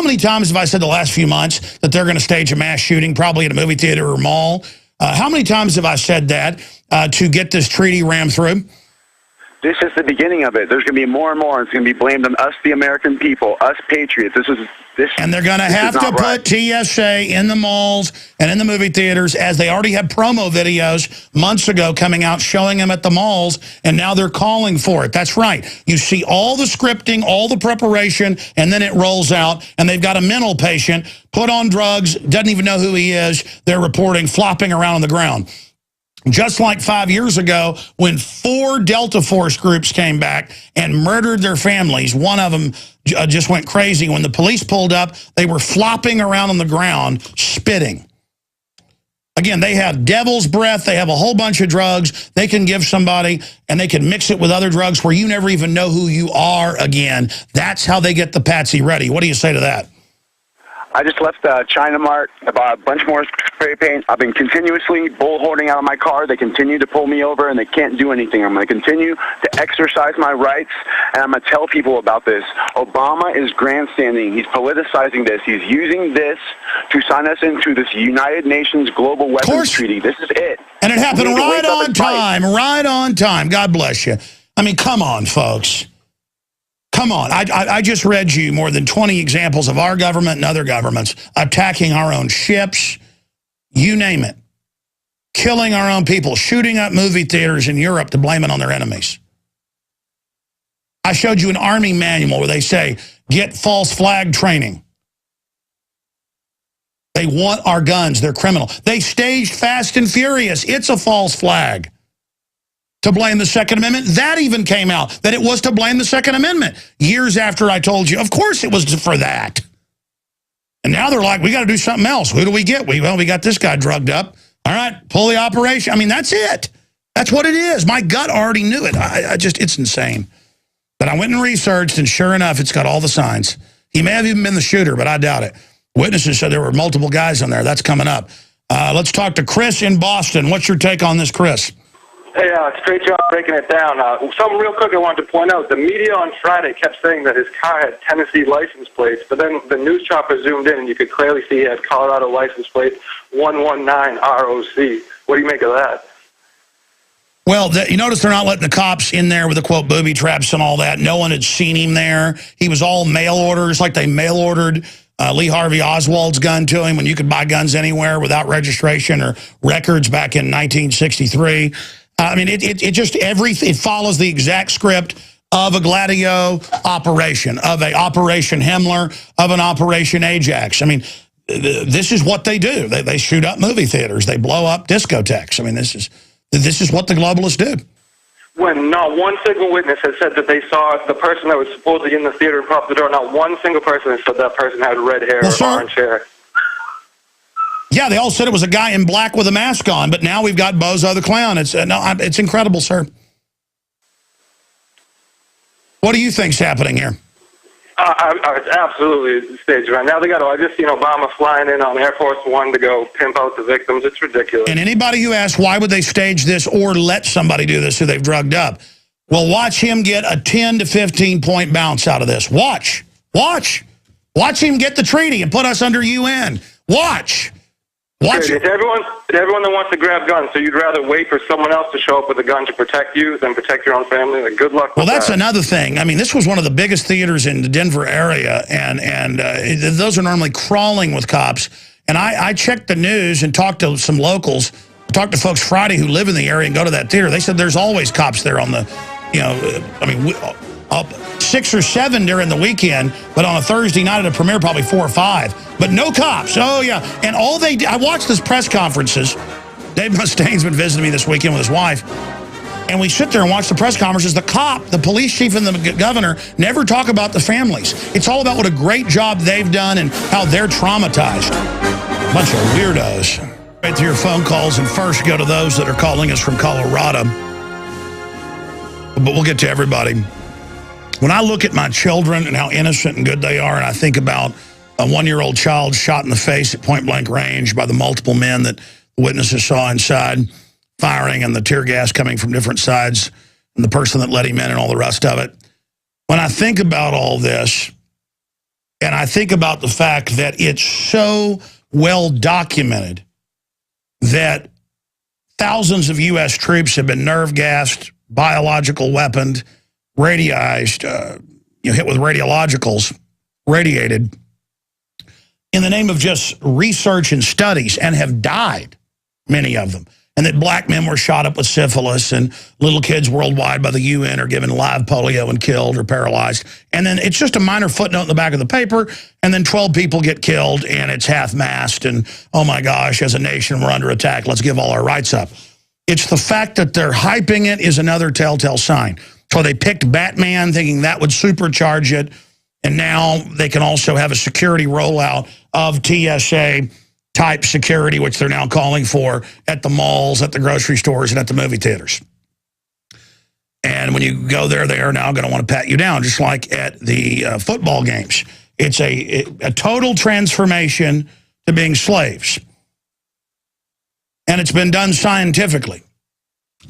many times have I said the last few months that they're going to stage a mass shooting, probably at a movie theater or mall? How many times have I said that to get this treaty rammed through? This is the beginning of it. There's going to be more and more. It's going to be blamed on us, the American people, us patriots. And they're going to have to put TSA in the malls and in the movie theaters, as they already had promo videos months ago coming out showing them at the malls, and now they're calling for it. That's right. You see all the scripting, all the preparation, and then it rolls out, and they've got a mental patient put on drugs, doesn't even know who he is, they're reporting, flopping around on the ground. Just like 5 years ago, when 4 Delta Force groups came back and murdered their families, one of them just went crazy. When the police pulled up, they were flopping around on the ground, spitting. Again, they have devil's breath. They have a whole bunch of drugs they can give somebody, and they can mix it with other drugs where you never even know who you are again. That's how they get the patsy ready. What do you say to that? I just left China Mart. I bought a bunch more spray paint. I've been continuously bullhorning out of my car. They continue to pull me over, and they can't do anything. I'm going to continue to exercise my rights, and I'm going to tell people about this. Obama is grandstanding. He's politicizing this. He's using this to sign us into this United Nations Global Weapons Treaty. This is it. And it happened right on time, right on time. God bless you. I mean, come on, folks. Come on. I just read you more than 20 examples of our government and other governments attacking our own ships, you name it, killing our own people, shooting up movie theaters in Europe to blame it on their enemies. I showed you an Army manual where they say, get false flag training. They want our guns. They're criminal. They staged Fast and Furious. It's a false flag. To blame the Second Amendment, that even came out, that it was to blame the Second Amendment. Years after I told you, of course it was for that. And now they're like, we got to do something else. Who do we get? We got this guy drugged up. All right, pull the operation. I mean, that's it. That's what it is. My gut already knew it. It's insane. But I went and researched, and sure enough, it's got all the signs. He may have even been the shooter, but I doubt it. Witnesses said there were multiple guys on there. That's coming up. Let's talk to Chris in Boston. What's your take on this, Chris? Hey, great job breaking it down. Something real quick I wanted to point out. The media on Friday kept saying that his car had Tennessee license plates, but then the news chopper zoomed in, and you could clearly see he had Colorado license plate 119 ROC. What do you make of that? Well, you notice they're not letting the cops in there with the, quote, booby traps and all that. No one had seen him there. He was all mail orders, like they mail-ordered Lee Harvey Oswald's gun to him when you could buy guns anywhere without registration or records back in 1963. I mean, it follows the exact script of a Gladio operation, of a Operation Himmler, of an Operation Ajax. I mean, this is what they do. They shoot up movie theaters. They blow up discotheques. I mean, this is what the globalists do. when not one single witness has said that they saw the person that was supposedly in the theater and put up the door. Not one single person has said that person had red hair or orange hair. Yeah, they all said it was a guy in black with a mask on, but now we've got Bozo the Clown. It's incredible, sir. What do you think's happening here? It's absolutely staged right now. They got. I just seen Obama flying in on Air Force One to go pimp out the victims. It's ridiculous. And anybody who asks why would they stage this or let somebody do this who they've drugged up, well, watch him get a 10 to 15 point bounce out of this. Watch him get the treaty and put us under UN. Watch It's everyone that wants to grab guns, so you'd rather wait for someone else to show up with a gun to protect you than protect your own family? Like, good luck with that. Well, that's another thing. I mean, this was one of the biggest theaters in the Denver area, and those are normally crawling with cops. And I checked the news and talked to some locals, talked to folks Friday who live in the area and go to that theater. They said there's always cops there on the, 6 or 7 during the weekend, but on a Thursday night at a premiere, probably 4 or 5. But no cops. Oh, yeah. And all they did, I watched these press conferences. Dave Mustaine's been visiting me this weekend with his wife. And we sit there and watch the press conferences. The police chief and the governor never talk about the families. It's all about what a great job they've done and how they're traumatized. Bunch of weirdos. Right to your phone calls, and first go to those that are calling us from Colorado. But we'll get to everybody. When I look at my children and how innocent and good they are, and I think about a 1-year-old child shot in the face at point-blank range by the multiple men that the witnesses saw inside, firing and the tear gas coming from different sides, and the person that let him in and all the rest of it. When I think about all this, and I think about the fact that it's so well documented that thousands of U.S. troops have been nerve gassed, biological weaponed, radioized, hit with radiologicals, radiated, in the name of just research and studies, and have died, many of them. And that black men were shot up with syphilis, and little kids worldwide by the UN are given live polio and killed or paralyzed. And then it's just a minor footnote in the back of the paper, and then 12 people get killed, and it's half-mast, and oh my gosh, as a nation, we're under attack, let's give all our rights up. It's the fact that they're hyping it is another telltale sign. So they picked Batman thinking that would supercharge it, and now they can also have a security rollout of TSA-type security, which they're now calling for at the malls, at the grocery stores, and at the movie theaters. And when you go there, they are now going to want to pat you down, just like at the football games. It's a total transformation to being slaves. And it's been done scientifically.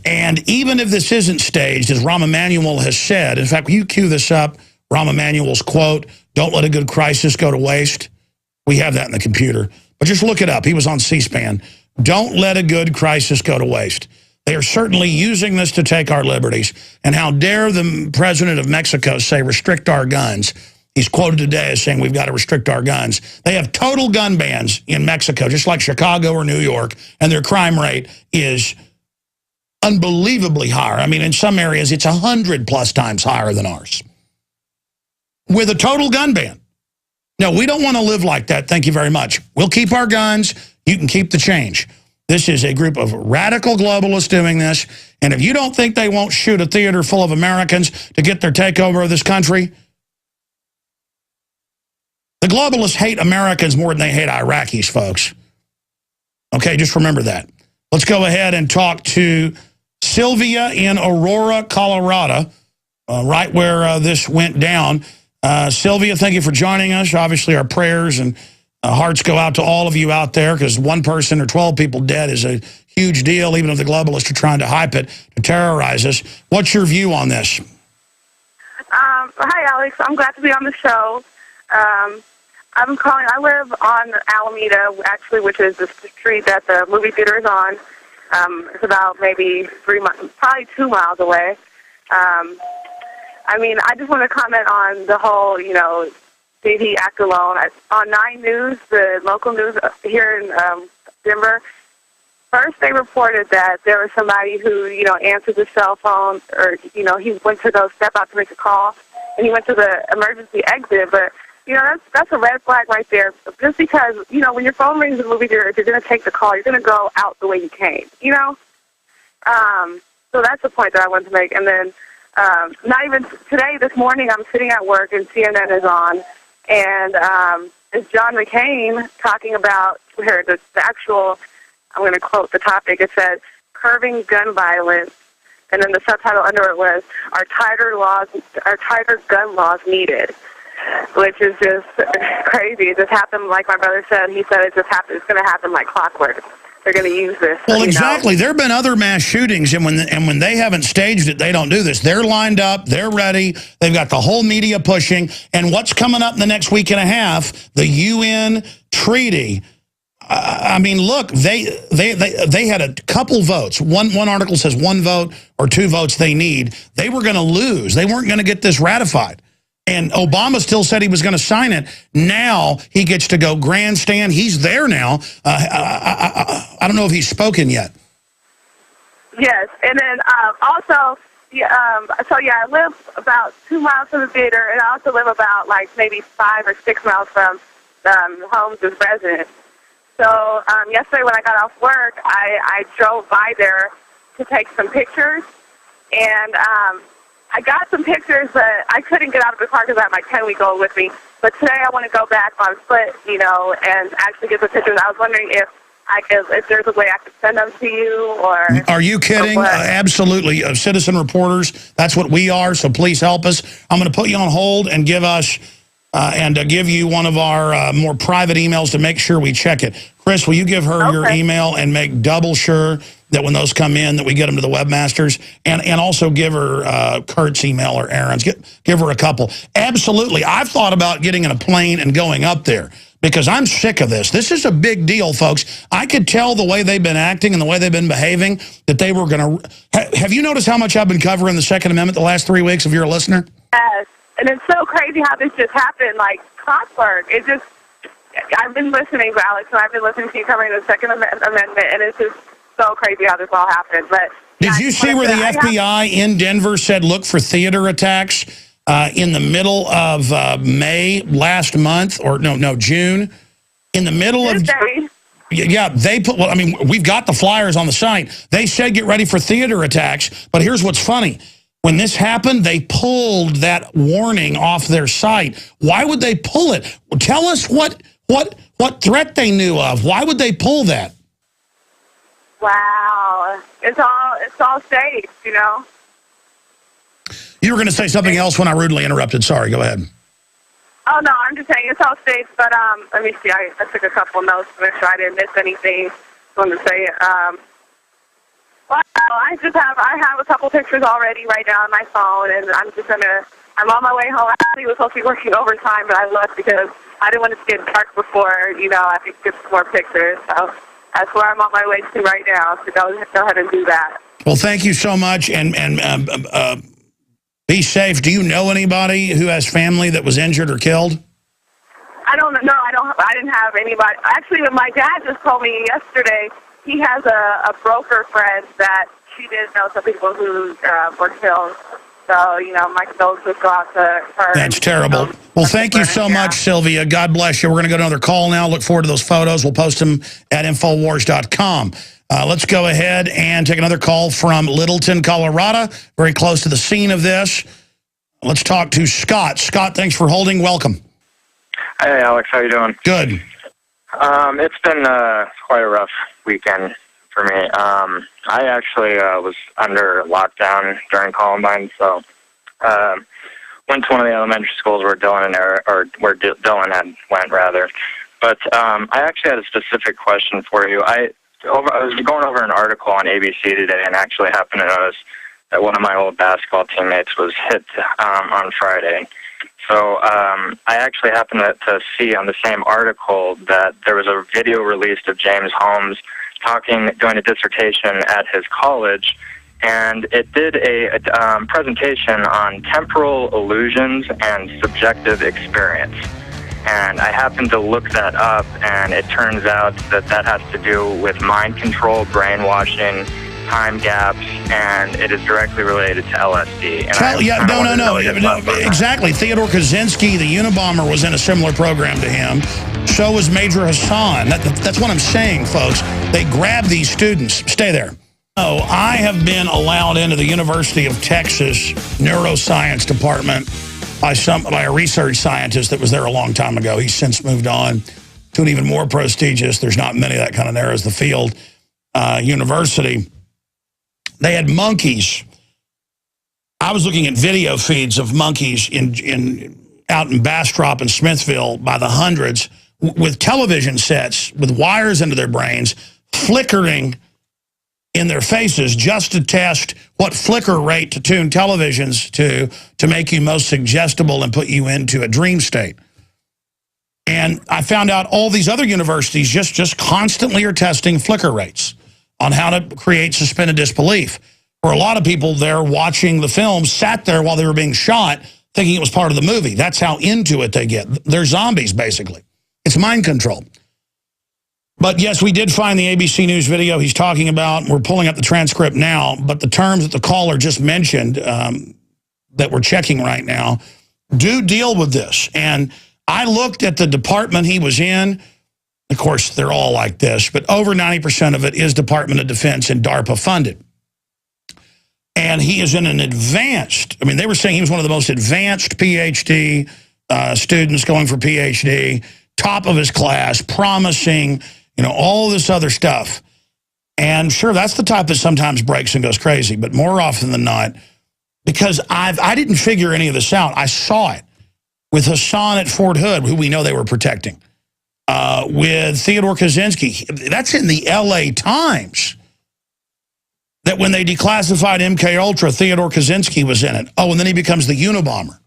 And even if this isn't staged, as Rahm Emanuel has said, in fact, will you cue this up, Rahm Emanuel's quote, "Don't let a good crisis go to waste." We have that in the computer. But just look it up. He was on C-SPAN. Don't let a good crisis go to waste. They are certainly using this to take our liberties. And how dare the president of Mexico say, restrict our guns. He's quoted today as saying we've got to restrict our guns. They have total gun bans in Mexico, just like Chicago or New York, and their crime rate is unbelievably higher. I mean, in some areas, it's 100+ times higher than ours. With a total gun ban. No, we don't want to live like that. Thank you very much. We'll keep our guns. You can keep the change. This is a group of radical globalists doing this. And if you don't think they won't shoot a theater full of Americans to get their takeover of this country, the globalists hate Americans more than they hate Iraqis, folks. Okay, just remember that. Let's go ahead and talk to Sylvia in Aurora, Colorado, right where this went down. Sylvia, thank you for joining us. Obviously, our prayers and hearts go out to all of you out there, because 1 person or 12 people dead is a huge deal, even if the globalists are trying to hype it to terrorize us. What's your view on this? Hi, Alex. I'm glad to be on the show. I'm calling. I live on Alameda, actually, which is the street that the movie theater is on. It's about maybe 3 miles, probably 2 miles away. I just want to comment on the whole, did he act alone? On 9 News, the local news here in Denver, first they reported that there was somebody who, answered the cell phone, or, he went to go step out to make a call, and he went to the emergency exit, but that's a red flag right there. Just because, when your phone rings in the movie theater, if you're going to take the call, you're going to go out the way you came, So that's the point that I wanted to make. And then not even today, this morning, I'm sitting at work and CNN is on, and it's John McCain talking about here, the actual, I'm going to quote the topic. It said, curbing gun violence. And then the subtitle under it was, are tighter gun laws needed? Which is just crazy. It just happened, like my brother said. He said it just happened. It's going to happen like clockwork. They're going to use this. Well, exactly. There have been other mass shootings, and when they haven't staged it, they don't do this. They're lined up. They're ready. They've got the whole media pushing. And what's coming up in the next week and a half? The UN treaty. I mean, look, they had a couple votes. One article says 1 vote or 2 votes they need. They were going to lose. They weren't going to get this ratified. And Obama still said he was going to sign it. Now he gets to go grandstand. He's there now. I don't know if he's spoken yet. Yes, and then also, I live about 2 miles from the theater, and I also live about like maybe 5 or 6 miles from homes as residents. So yesterday when I got off work, I drove by there to take some pictures, and I got some pictures, but I couldn't get out of the car because I had my 10-week-old with me. But today I want to go back on foot, and actually get the pictures. I was wondering if there's a way I could send them to you, or... Are you kidding? Absolutely. Citizen reporters, that's what we are, so please help us. I'm going to put you on hold and give us... give you one of our more private emails to make sure we check it. Chris, will you give her your email and make double sure that when those come in that we get them to the webmasters? And also give her Kurt's email or Aaron's. Give her a couple. Absolutely. I've thought about getting in a plane and going up there because I'm sick of this. This is a big deal, folks. I could tell the way they've been acting and the way they've been behaving that they were going to... Have you noticed how much I've been covering the Second Amendment the last 3 weeks if you're a listener? Yes. And it's so crazy how this just happened, like clockwork. I've been listening, Alex, and I've been listening to you covering the Second Amendment, and it's just so crazy how this all happened. But did you see where the FBI in Denver said, look for theater attacks in the middle of May last month, or no, June? In the middle of... Yeah, they put... Well, I mean, we've got the flyers on the site. They said get ready for theater attacks, but here's what's funny. When this happened, they pulled that warning off their site. Why would they pull it? Tell us what threat they knew of. Why would they pull that? Wow. It's all staged, You were going to say something else when I rudely interrupted. Sorry, go ahead. Oh, no, I'm just saying it's all staged, but let me see. I took a couple notes to make sure I didn't miss anything. I wanted to say well, I have a couple pictures already right now on my phone, and I'm on my way home. I actually was supposed to be working overtime, but I left because I didn't want it to get dark before, I could get some more pictures. So that's where I'm on my way to right now, so go ahead and do that. Well, thank you so much, and be safe. Do you know anybody who has family that was injured or killed? I don't know. I didn't have anybody. Actually, my dad just told me yesterday he has a broker friend that she did know some people who were killed. So, my condolences go out to her. That's terrible. Well, thank you so much, Sylvia. God bless you. We're going to go to another call now. Look forward to those photos. We'll post them at Infowars.com. Let's go ahead and take another call from Littleton, Colorado, very close to the scene of this. Let's talk to Scott. Scott, thanks for holding. Welcome. Hey, Alex. How you doing? Good. It's been quite a rough weekend for me. I actually was under lockdown during Columbine, so went to one of the elementary schools where Dylan had went rather. But I actually had a specific question for you. I was going over an article on ABC today, and actually happened to notice that one of my old basketball teammates was hit on Friday. So I actually happened to see on the same article that there was a video released of James Holmes doing a dissertation at his college, and it did a presentation on temporal illusions and subjective experience. And I happened to look that up, and it turns out that has to do with mind control, brainwashing, time gaps, and it is directly related to LSD. And No. Exactly. Theodore Kaczynski, the Unabomber, was in a similar program to him. So was Major Hassan. That's what I'm saying, folks. They grab these students. Stay there. Oh, I have been allowed into the University of Texas neuroscience department by a research scientist that was there a long time ago. He's since moved on to an even more prestigious, there's not many that kind of narrows the field, university. They had monkeys. I was looking at video feeds of monkeys out in Bastrop and Smithville by the hundreds with television sets with wires into their brains, flickering in their faces just to test what flicker rate to tune televisions to make you most suggestible and put you into a dream state. And I found out all these other universities just constantly are testing flicker rates on how to create suspended disbelief. For a lot of people there watching the film sat there while they were being shot thinking it was part of the movie. That's how into it they get. They're zombies, basically. It's mind control. But yes, we did find the ABC News video he's talking about. We're pulling up the transcript now, but the terms that the caller just mentioned that we're checking right now do deal with this. And I looked at the department he was in. Of course, they're all like this, but over 90% of it is Department of Defense and DARPA funded. And he is in an advanced, I mean, they were saying he was one of the most advanced PhD students going for PhD, top of his class, promising, you know, all this other stuff. And sure, that's the type that sometimes breaks and goes crazy, but more often than not, because I didn't figure any of this out. I saw it with Hassan at Fort Hood, who we know they were protecting, with Theodore Kaczynski. That's in the LA Times. That when they declassified MK-Ultra, Theodore Kaczynski was in it. Oh, and then he becomes the Unabomber.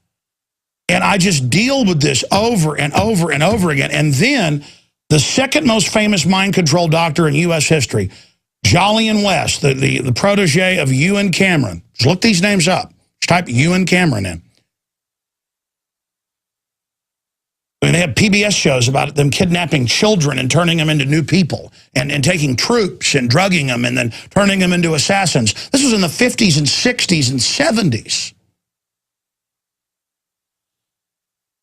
And I just deal with this over and over and over again. And then the second most famous mind control doctor in U.S. history, Jolyon West, the protege of Ewan Cameron. Just look these names up. Just type Ewan Cameron in. I mean, they have PBS shows about them kidnapping children and turning them into new people and taking troops and drugging them and then turning them into assassins. This was in the 50s and 60s and 70s.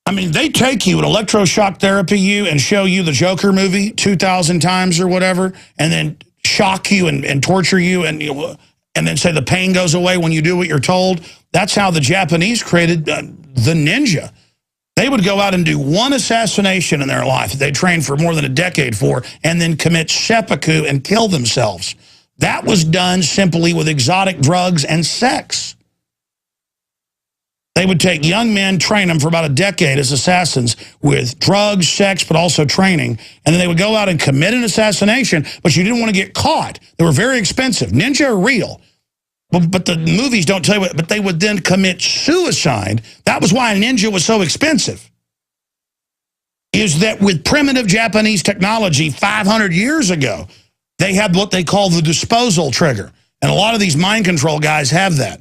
I mean, they take you and electroshock therapy you and show you the Joker movie 2,000 times or whatever, and then shock you and torture you and then say the pain goes away when you do what you're told. That's how the Japanese created the ninja. They would go out and do one assassination in their life that they trained for more than a decade for and then commit seppuku and kill themselves. That was done simply with exotic drugs and sex. They would take young men, train them for about a decade as assassins with drugs, sex, but also training. And then they would go out and commit an assassination, but you didn't want to get caught. They were very expensive. Ninja are real. But the movies don't tell you what, but they would then commit suicide. That was why a ninja was so expensive. Is that with primitive Japanese technology 500 years ago, they had what they call the disposal trigger. And a lot of these mind control guys have that.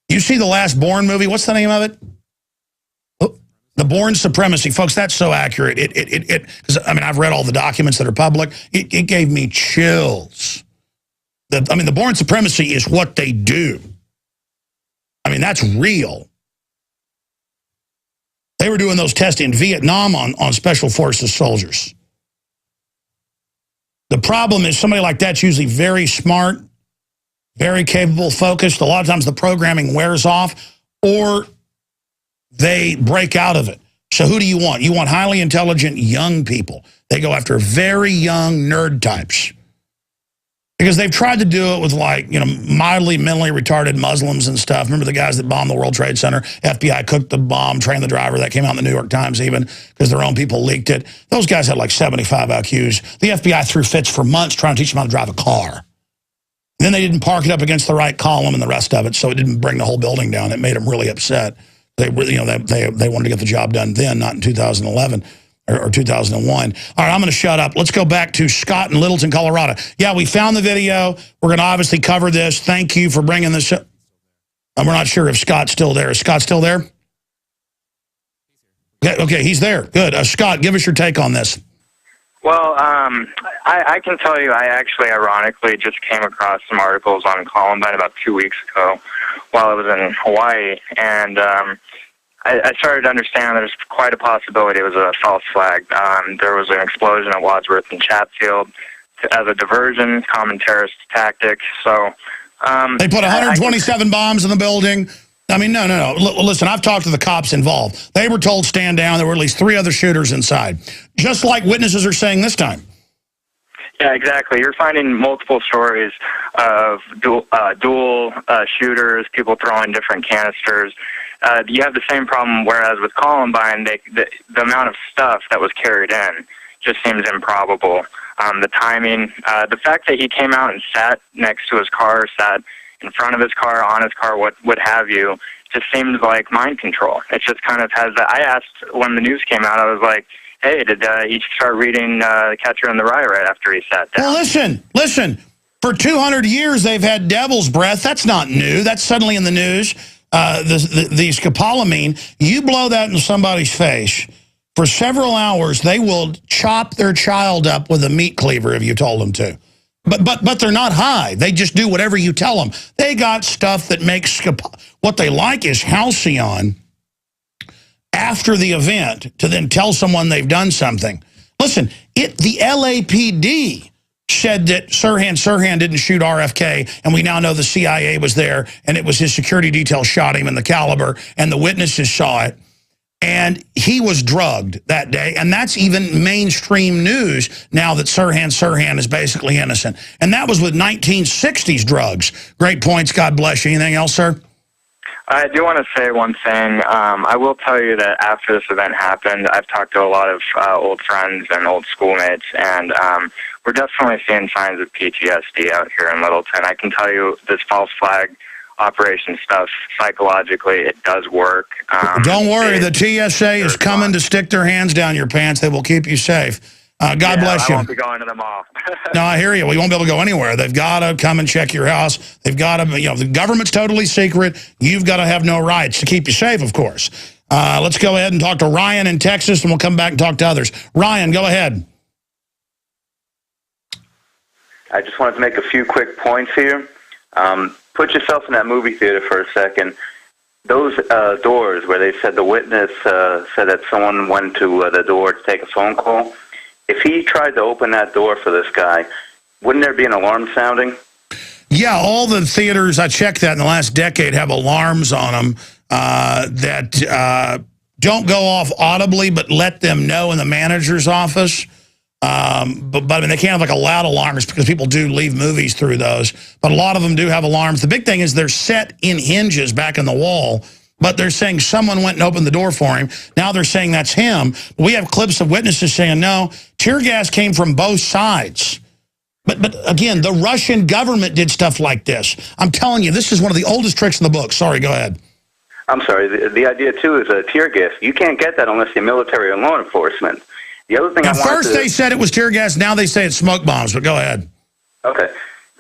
You see the last Bourne movie, what's the name of it? Oh, the Bourne Supremacy. Folks, that's so accurate. Because I mean, I've read all the documents that are public. It gave me chills. I mean, the Bourne Supremacy is what they do. I mean, that's real. They were doing those tests in Vietnam on Special Forces soldiers. The problem is somebody like that's usually very smart, very capable, focused. A lot of times the programming wears off or they break out of it. So who do you want? You want highly intelligent young people. They go after very young nerd types. Because they've tried to do it with, like, you know, mildly mentally retarded Muslims and stuff. Remember the guys that bombed the World Trade Center? FBI cooked the bomb, trained the driver. That came out in the New York Times even because their own people leaked it. Those guys had like 75 IQs. The FBI threw fits for months trying to teach them how to drive a car. And then they didn't park it up against the right column and the rest of it, so it didn't bring the whole building down. It made them really upset. They really, you know, they wanted to get the job done then, not in 2011. Or 2001. All right, I'm going to shut up. Let's go back to Scott in Littleton, Colorado. Yeah, we found the video. We're going to obviously cover this. Thank you for bringing this up. We're not sure if Scott's still there. Is Scott still there? Okay, he's there. Good. Scott, give us your take on this. Well, I can tell you I actually ironically just came across some articles on Columbine about 2 weeks ago while I was in Hawaii, and I started to understand there's quite a possibility it was a false flag. There was an explosion at Wadsworth and Chatfield. as a diversion, common terrorist tactic. So they put 127 bombs in the building. I mean, no. Listen, I've talked to the cops involved. They were told stand down. There were at least 3 other shooters inside, just like witnesses are saying this time. Yeah, exactly. You're finding multiple stories of dual shooters, people throwing different canisters. You have the same problem, whereas with Columbine, the amount of stuff that was carried in just seems improbable. The timing, the fact that he came out and sat next to his car, sat in front of his car, on his car, what have you, just seems like mind control. It just kind of has that. I asked when the news came out, I was like, hey, did he start reading Catcher in the Rye right after he sat down? Well, listen. For 200 years, they've had devil's breath. That's not new. That's suddenly in the news. The scopolamine, you blow that in somebody's face, for several hours, they will chop their child up with a meat cleaver if you told them to. But they're not high. They just do whatever you tell them. They got stuff that makes what they like is halcyon after the event to then tell someone they've done something. Listen, the LAPD said that Sirhan didn't shoot RFK, and we now know the CIA was there, and it was his security detail shot him in the caliber, and the witnesses saw it. And he was drugged that day, and that's even mainstream news now that Sirhan is basically innocent. And that was with 1960s drugs. Great points. God bless you. Anything else, sir? I do want to say one thing. I will tell you that after this event happened, I've talked to a lot of old friends and old schoolmates, and we're definitely seeing signs of PTSD out here in Littleton. I can tell you this false flag operation stuff, psychologically, it does work. Don't worry, the TSA is coming to stick their hands down your pants. They will keep you safe. God bless you. I won't be going to the mall. No, I hear you. We won't be able to go anywhere. They've got to come and check your house. They've got to, the government's totally secret. You've got to have no rights to keep you safe, of course. Let's go ahead and talk to Ryan in Texas, and we'll come back and talk to others. Ryan, go ahead. I just wanted to make a few quick points here. Put yourself in that movie theater for a second. Those doors where they said the witness said that someone went to the door to take a phone call, if he tried to open that door for this guy, wouldn't there be an alarm sounding? Yeah, all the theaters, I checked that in the last decade, have alarms on them that don't go off audibly, but let them know in the manager's office. But I mean, they can't have like a loud alarms because people do leave movies through those. But a lot of them do have alarms. The big thing is they're set in hinges back in the wall, but they're saying someone went and opened the door for him. Now they're saying that's him. We have clips of witnesses saying, no, tear gas came from both sides. But again, the Russian government did stuff like this. I'm telling you, this is one of the oldest tricks in the book. Sorry, go ahead. I'm sorry. The idea, too, is tear gas. You can't get that unless you're military or law enforcement. The other thing At first they said it was tear gas. Now they say it's smoke bombs, but go ahead. Okay.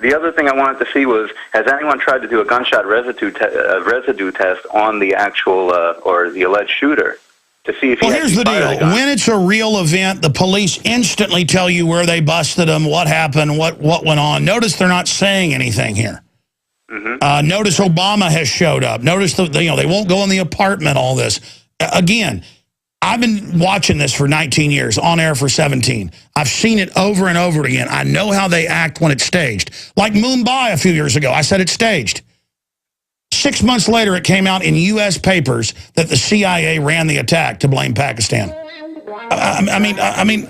The other thing I wanted to see was, has anyone tried to do a gunshot residue test on the actual or the alleged shooter to see if he here's the deal. When it's a real event, the police instantly tell you where they busted them, what happened, what went on. Notice they're not saying anything here. Mm-hmm. Notice Obama has showed up. Notice they won't go in the apartment, all this. Again, I've been watching this for 19 years, on air for 17. I've seen it over and over again. I know how they act when it's staged. Like Mumbai a few years ago, I said it's staged. 6 months later, it came out in U.S. papers that the CIA ran the attack to blame Pakistan. I mean,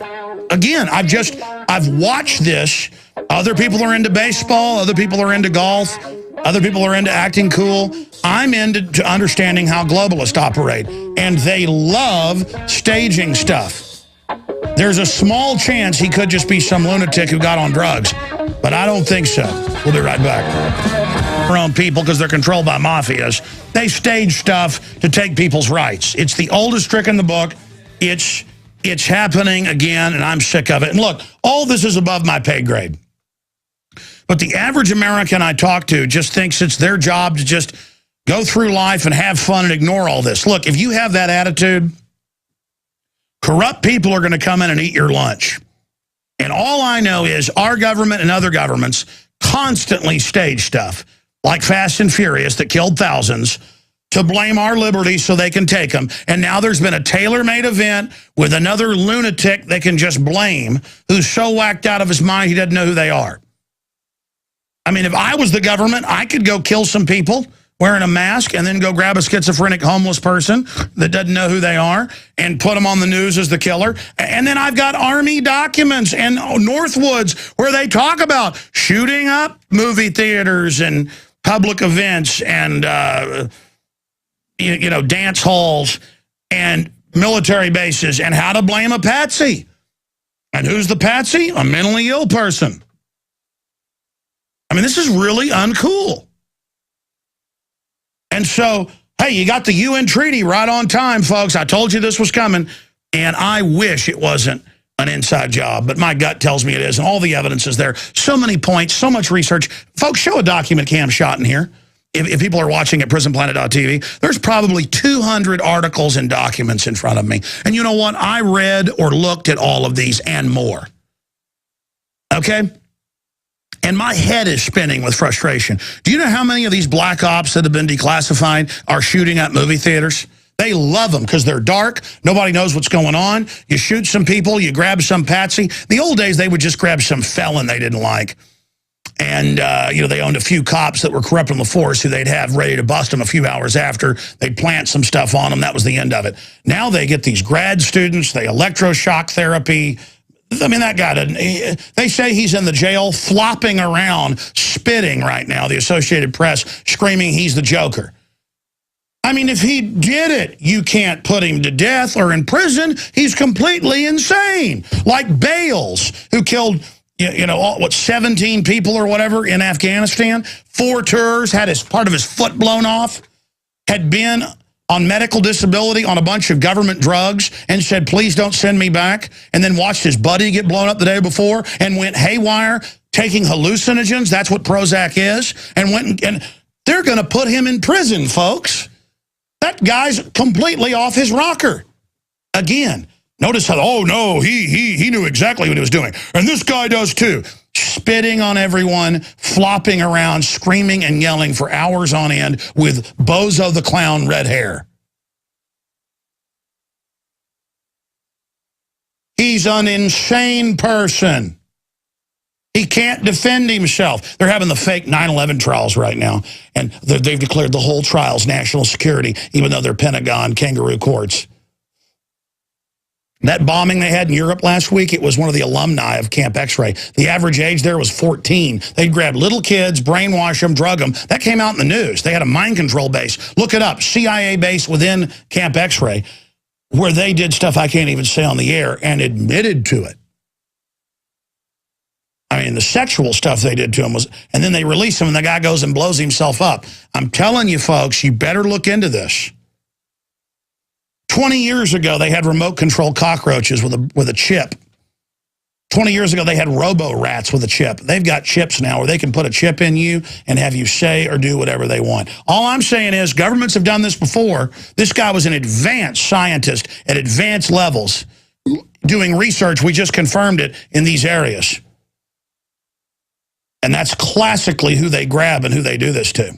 again, I've watched this. Other people are into baseball. Other people are into golf. Other people are into acting cool. I'm into understanding how globalists operate, and they love staging stuff. There's a small chance he could just be some lunatic who got on drugs, but I don't think so. We'll be right back. Our own people, because they're controlled by mafias, they stage stuff to take people's rights. It's the oldest trick in the book. It's happening again, and I'm sick of it. And look, all this is above my pay grade. But the average American I talk to just thinks it's their job to just go through life and have fun and ignore all this. Look, if you have that attitude, corrupt people are going to come in and eat your lunch. And all I know is our government and other governments constantly stage stuff, like Fast and Furious that killed thousands, to blame our liberties so they can take them. And now there's been a tailor-made event with another lunatic they can just blame who's so whacked out of his mind he doesn't know who they are. I mean, if I was the government, I could go kill some people wearing a mask and then go grab a schizophrenic homeless person that doesn't know who they are and put them on the news as the killer. And then I've got Army documents and Northwoods where they talk about shooting up movie theaters and public events and, dance halls and military bases and how to blame a patsy. And who's the patsy? A mentally ill person. I mean, this is really uncool. And so, hey, you got the UN treaty right on time, folks. I told you this was coming, and I wish it wasn't an inside job, but my gut tells me it is, and all the evidence is there. So many points, so much research. Folks, show a document cam shot in here. If people are watching at prisonplanet.tv, there's probably 200 articles and documents in front of me. And you know what? I read or looked at all of these and more. Okay? And my head is spinning with frustration. Do you know how many of these black ops that have been declassified are shooting up movie theaters? They love them because they're dark. Nobody knows what's going on. You shoot some people. You grab some patsy. The old days, they would just grab some felon they didn't like. And, they owned a few cops that were corrupting the force who they'd have ready to bust them a few hours after. They'd plant some stuff on them. That was the end of it. Now they get these grad students, they electroshock therapy. I mean, that guy doesn't, they say he's in the jail flopping around, spitting right now, the Associated Press, screaming he's the Joker. I mean, if he did it, you can't put him to death or in prison. He's completely insane. Like Bales, who killed, 17 people or whatever in Afghanistan, 4 tours, had part of his foot blown off, had been on medical disability on a bunch of government drugs and said, please don't send me back, and then watched his buddy get blown up the day before and went haywire, taking hallucinogens, that's what Prozac is, and they're going to put him in prison, folks. That guy's completely off his rocker. Again, notice how, oh no, he knew exactly what he was doing. And this guy does too. Spitting on everyone, flopping around, screaming and yelling for hours on end with Bozo the Clown red hair. He's an insane person. He can't defend himself. They're having the fake 9/11 trials right now, and they've declared the whole trials national security, even though they're Pentagon kangaroo courts. That bombing they had in Europe last week, it was one of the alumni of Camp X-Ray. The average age there was 14. They'd grab little kids, brainwash them, drug them. That came out in the news. They had a mind control base. Look it up, CIA base within Camp X-Ray, where they did stuff I can't even say on the air and admitted to it. I mean, the sexual stuff they did to him was, and then they release him and the guy goes and blows himself up. I'm telling you, folks, you better look into this. 20 years ago, they had remote control cockroaches with a chip. 20 years ago, they had robo-rats with a chip. They've got chips now where they can put a chip in you and have you say or do whatever they want. All I'm saying is governments have done this before. This guy was an advanced scientist at advanced levels doing research. We just confirmed it in these areas. And that's classically who they grab and who they do this to.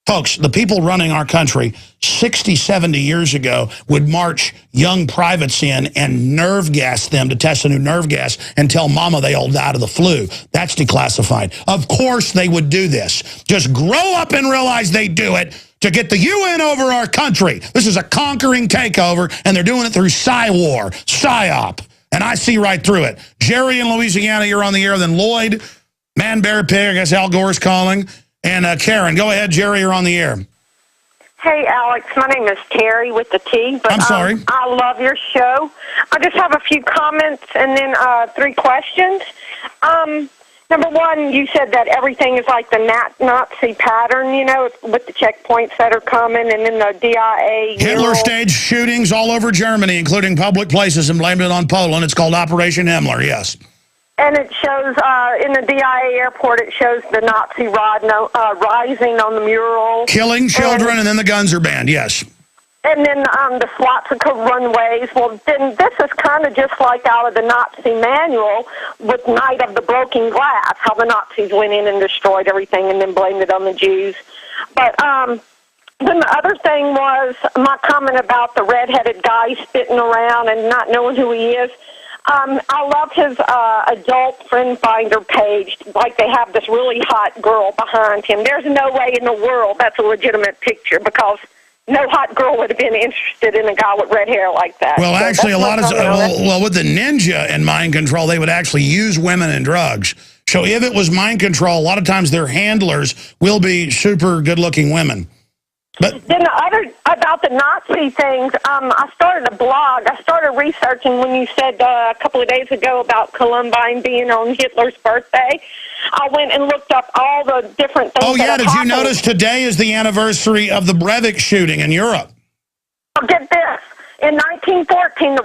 Folks, the people running our country 60, 70 years ago would march young privates in and nerve gas them to test a new nerve gas and tell mama they all died of the flu. That's declassified. Of course they would do this. Just grow up and realize they do it to get the UN over our country. This is a conquering takeover, and they're doing it through PSYWAR, PSYOP. And I see right through it. Jerry in Louisiana, you're on the air. Then Lloyd, Man, Bear, Pig, I guess Al Gore's calling. And Karen, go ahead, Jerry, you're on the air. Hey, Alex, my name is Terry with the T. But, I'm sorry. I love your show. I just have a few comments and then 3 questions. Number one, you said that everything is like the Nazi pattern, with the checkpoints that are coming and then the DIA. Hitler staged shootings all over Germany, including public places, and blamed it on Poland. It's called Operation Himmler, yes. And it shows, in the DIA airport, it shows the Nazi rod rising on the mural. Killing children, and then the guns are banned, yes. and then the swastika runways. Well, then this is kind of just like out of the Nazi manual with Night of the Broken Glass, how the Nazis went in and destroyed everything and then blamed it on the Jews. But then the other thing was my comment about the redheaded guy spitting around and not knowing who he is. I love his adult friend finder page. Like they have this really hot girl behind him. There's no way in the world that's a legitimate picture because no hot girl would have been interested in a guy with red hair like that. Well, so actually, a lot of with the ninja and mind control, they would actually use women and drugs. So if it was mind control, a lot of times their handlers will be super good-looking women. But then the other about the Nazi things, I started a blog. I started researching when you said a couple of days ago about Columbine being on Hitler's birthday. I went and looked up all the different things. oh yeah, that did you happened. notice today is the anniversary of the Breivik shooting in Europe? Get this. In 1914, the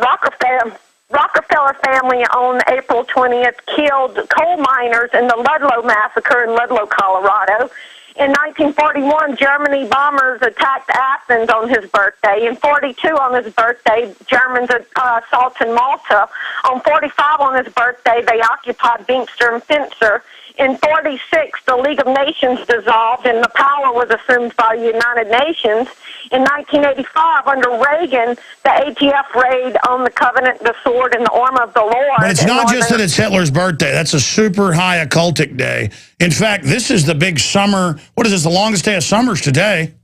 Rockefeller family on April 20th killed coal miners in the Ludlow massacre in Ludlow, Colorado. In 1941, Germany bombers attacked Athens on his birthday. In 42, on his birthday, Germans assaulted Malta. On 45, on his birthday, they occupied Binkster and Finster. In 46, the League of Nations dissolved and the power was assumed by the United Nations. In 1985, under Reagan, the ATF raid on the Covenant, the Sword, and the Arm of the Lord. But it's not just that it's Hitler's birthday. That's a super high occultic day. In fact, this is the big summer. What is this, the longest day of summer's today?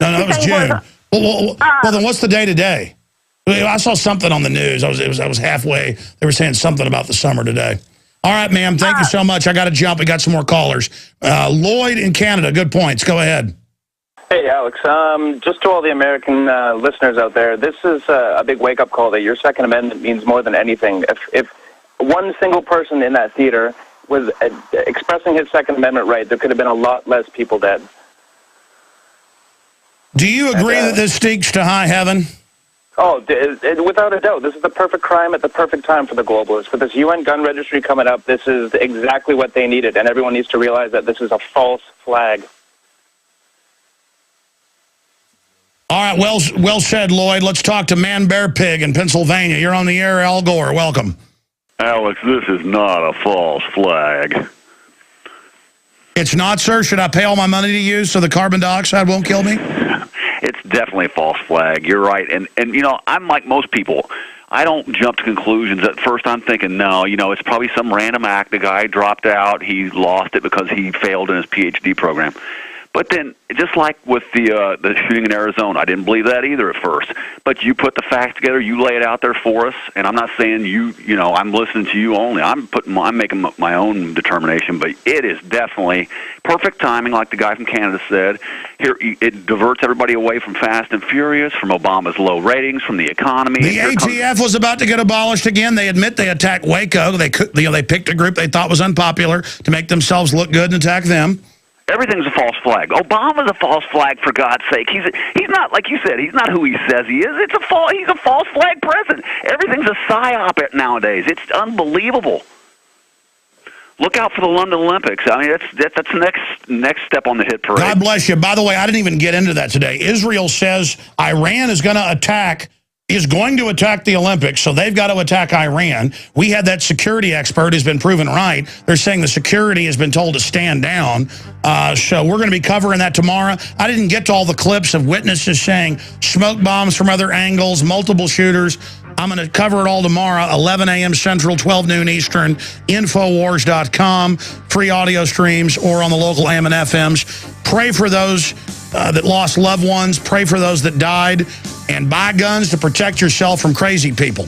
No, it was June. Well, then what's the day today? I saw something on the news. I was halfway. They were saying something about the summer today. All right, ma'am. Thank you so much. I got to jump. We got some more callers. Lloyd in Canada. Good points. Go ahead. Hey, Alex. Just to all the American listeners out there, this is a big wake-up call that your Second Amendment means more than anything. If one single person in that theater was expressing his Second Amendment right, there could have been a lot less people dead. Do you agree that this stinks to high heaven? Oh, without a doubt. This is the perfect crime at the perfect time for the globalists. With this UN gun registry coming up, this is exactly what they needed, and everyone needs to realize that this is a false flag. All right, well said, Lloyd. Let's talk to Man Bear Pig in Pennsylvania. You're on the air, Al Gore. Welcome. Alex, this is not a false flag. It's not, sir? Should I pay all my money to you so the carbon dioxide won't kill me? It's definitely a false flag. You're right. And you know, I'm like most people. I don't jump to conclusions. At first I'm thinking, no, you know, it's probably some random act. The guy dropped out. He lost it because he failed in his PhD program. But then, just like with the shooting in Arizona, I didn't believe that either at first. But you put the facts together, you lay it out there for us, and I'm not saying you know, I'm listening to you only. I'm making my own determination, but it is definitely perfect timing, like the guy from Canada said. Here, it diverts everybody away from Fast and Furious, from Obama's low ratings, from the economy. The ATF was about to get abolished again. They admit they attacked Waco. They picked a group they thought was unpopular to make themselves look good and attack them. Everything's a false flag. Obama's a false flag, for God's sake. He's not, like you said, he's not who he says he is. He's a false flag president. Everything's a psyop nowadays. It's unbelievable. Look out for the London Olympics. I mean, that's the next step on the hit parade. God bless you. By the way, I didn't even get into that today. Israel says Iran is going to attack the Olympics, so they've got to attack Iran. We had that security expert who's been proven right. They're saying the security has been told to stand down. So we're going to be covering that tomorrow. I didn't get to all the clips of witnesses saying smoke bombs from other angles, multiple shooters. I'm going to cover it all tomorrow, 11 a.m. Central, 12 noon Eastern, Infowars.com, free audio streams, or on the local AM and FMs. Pray for those that lost loved ones. Pray for those that died. And buy guns to protect yourself from crazy people.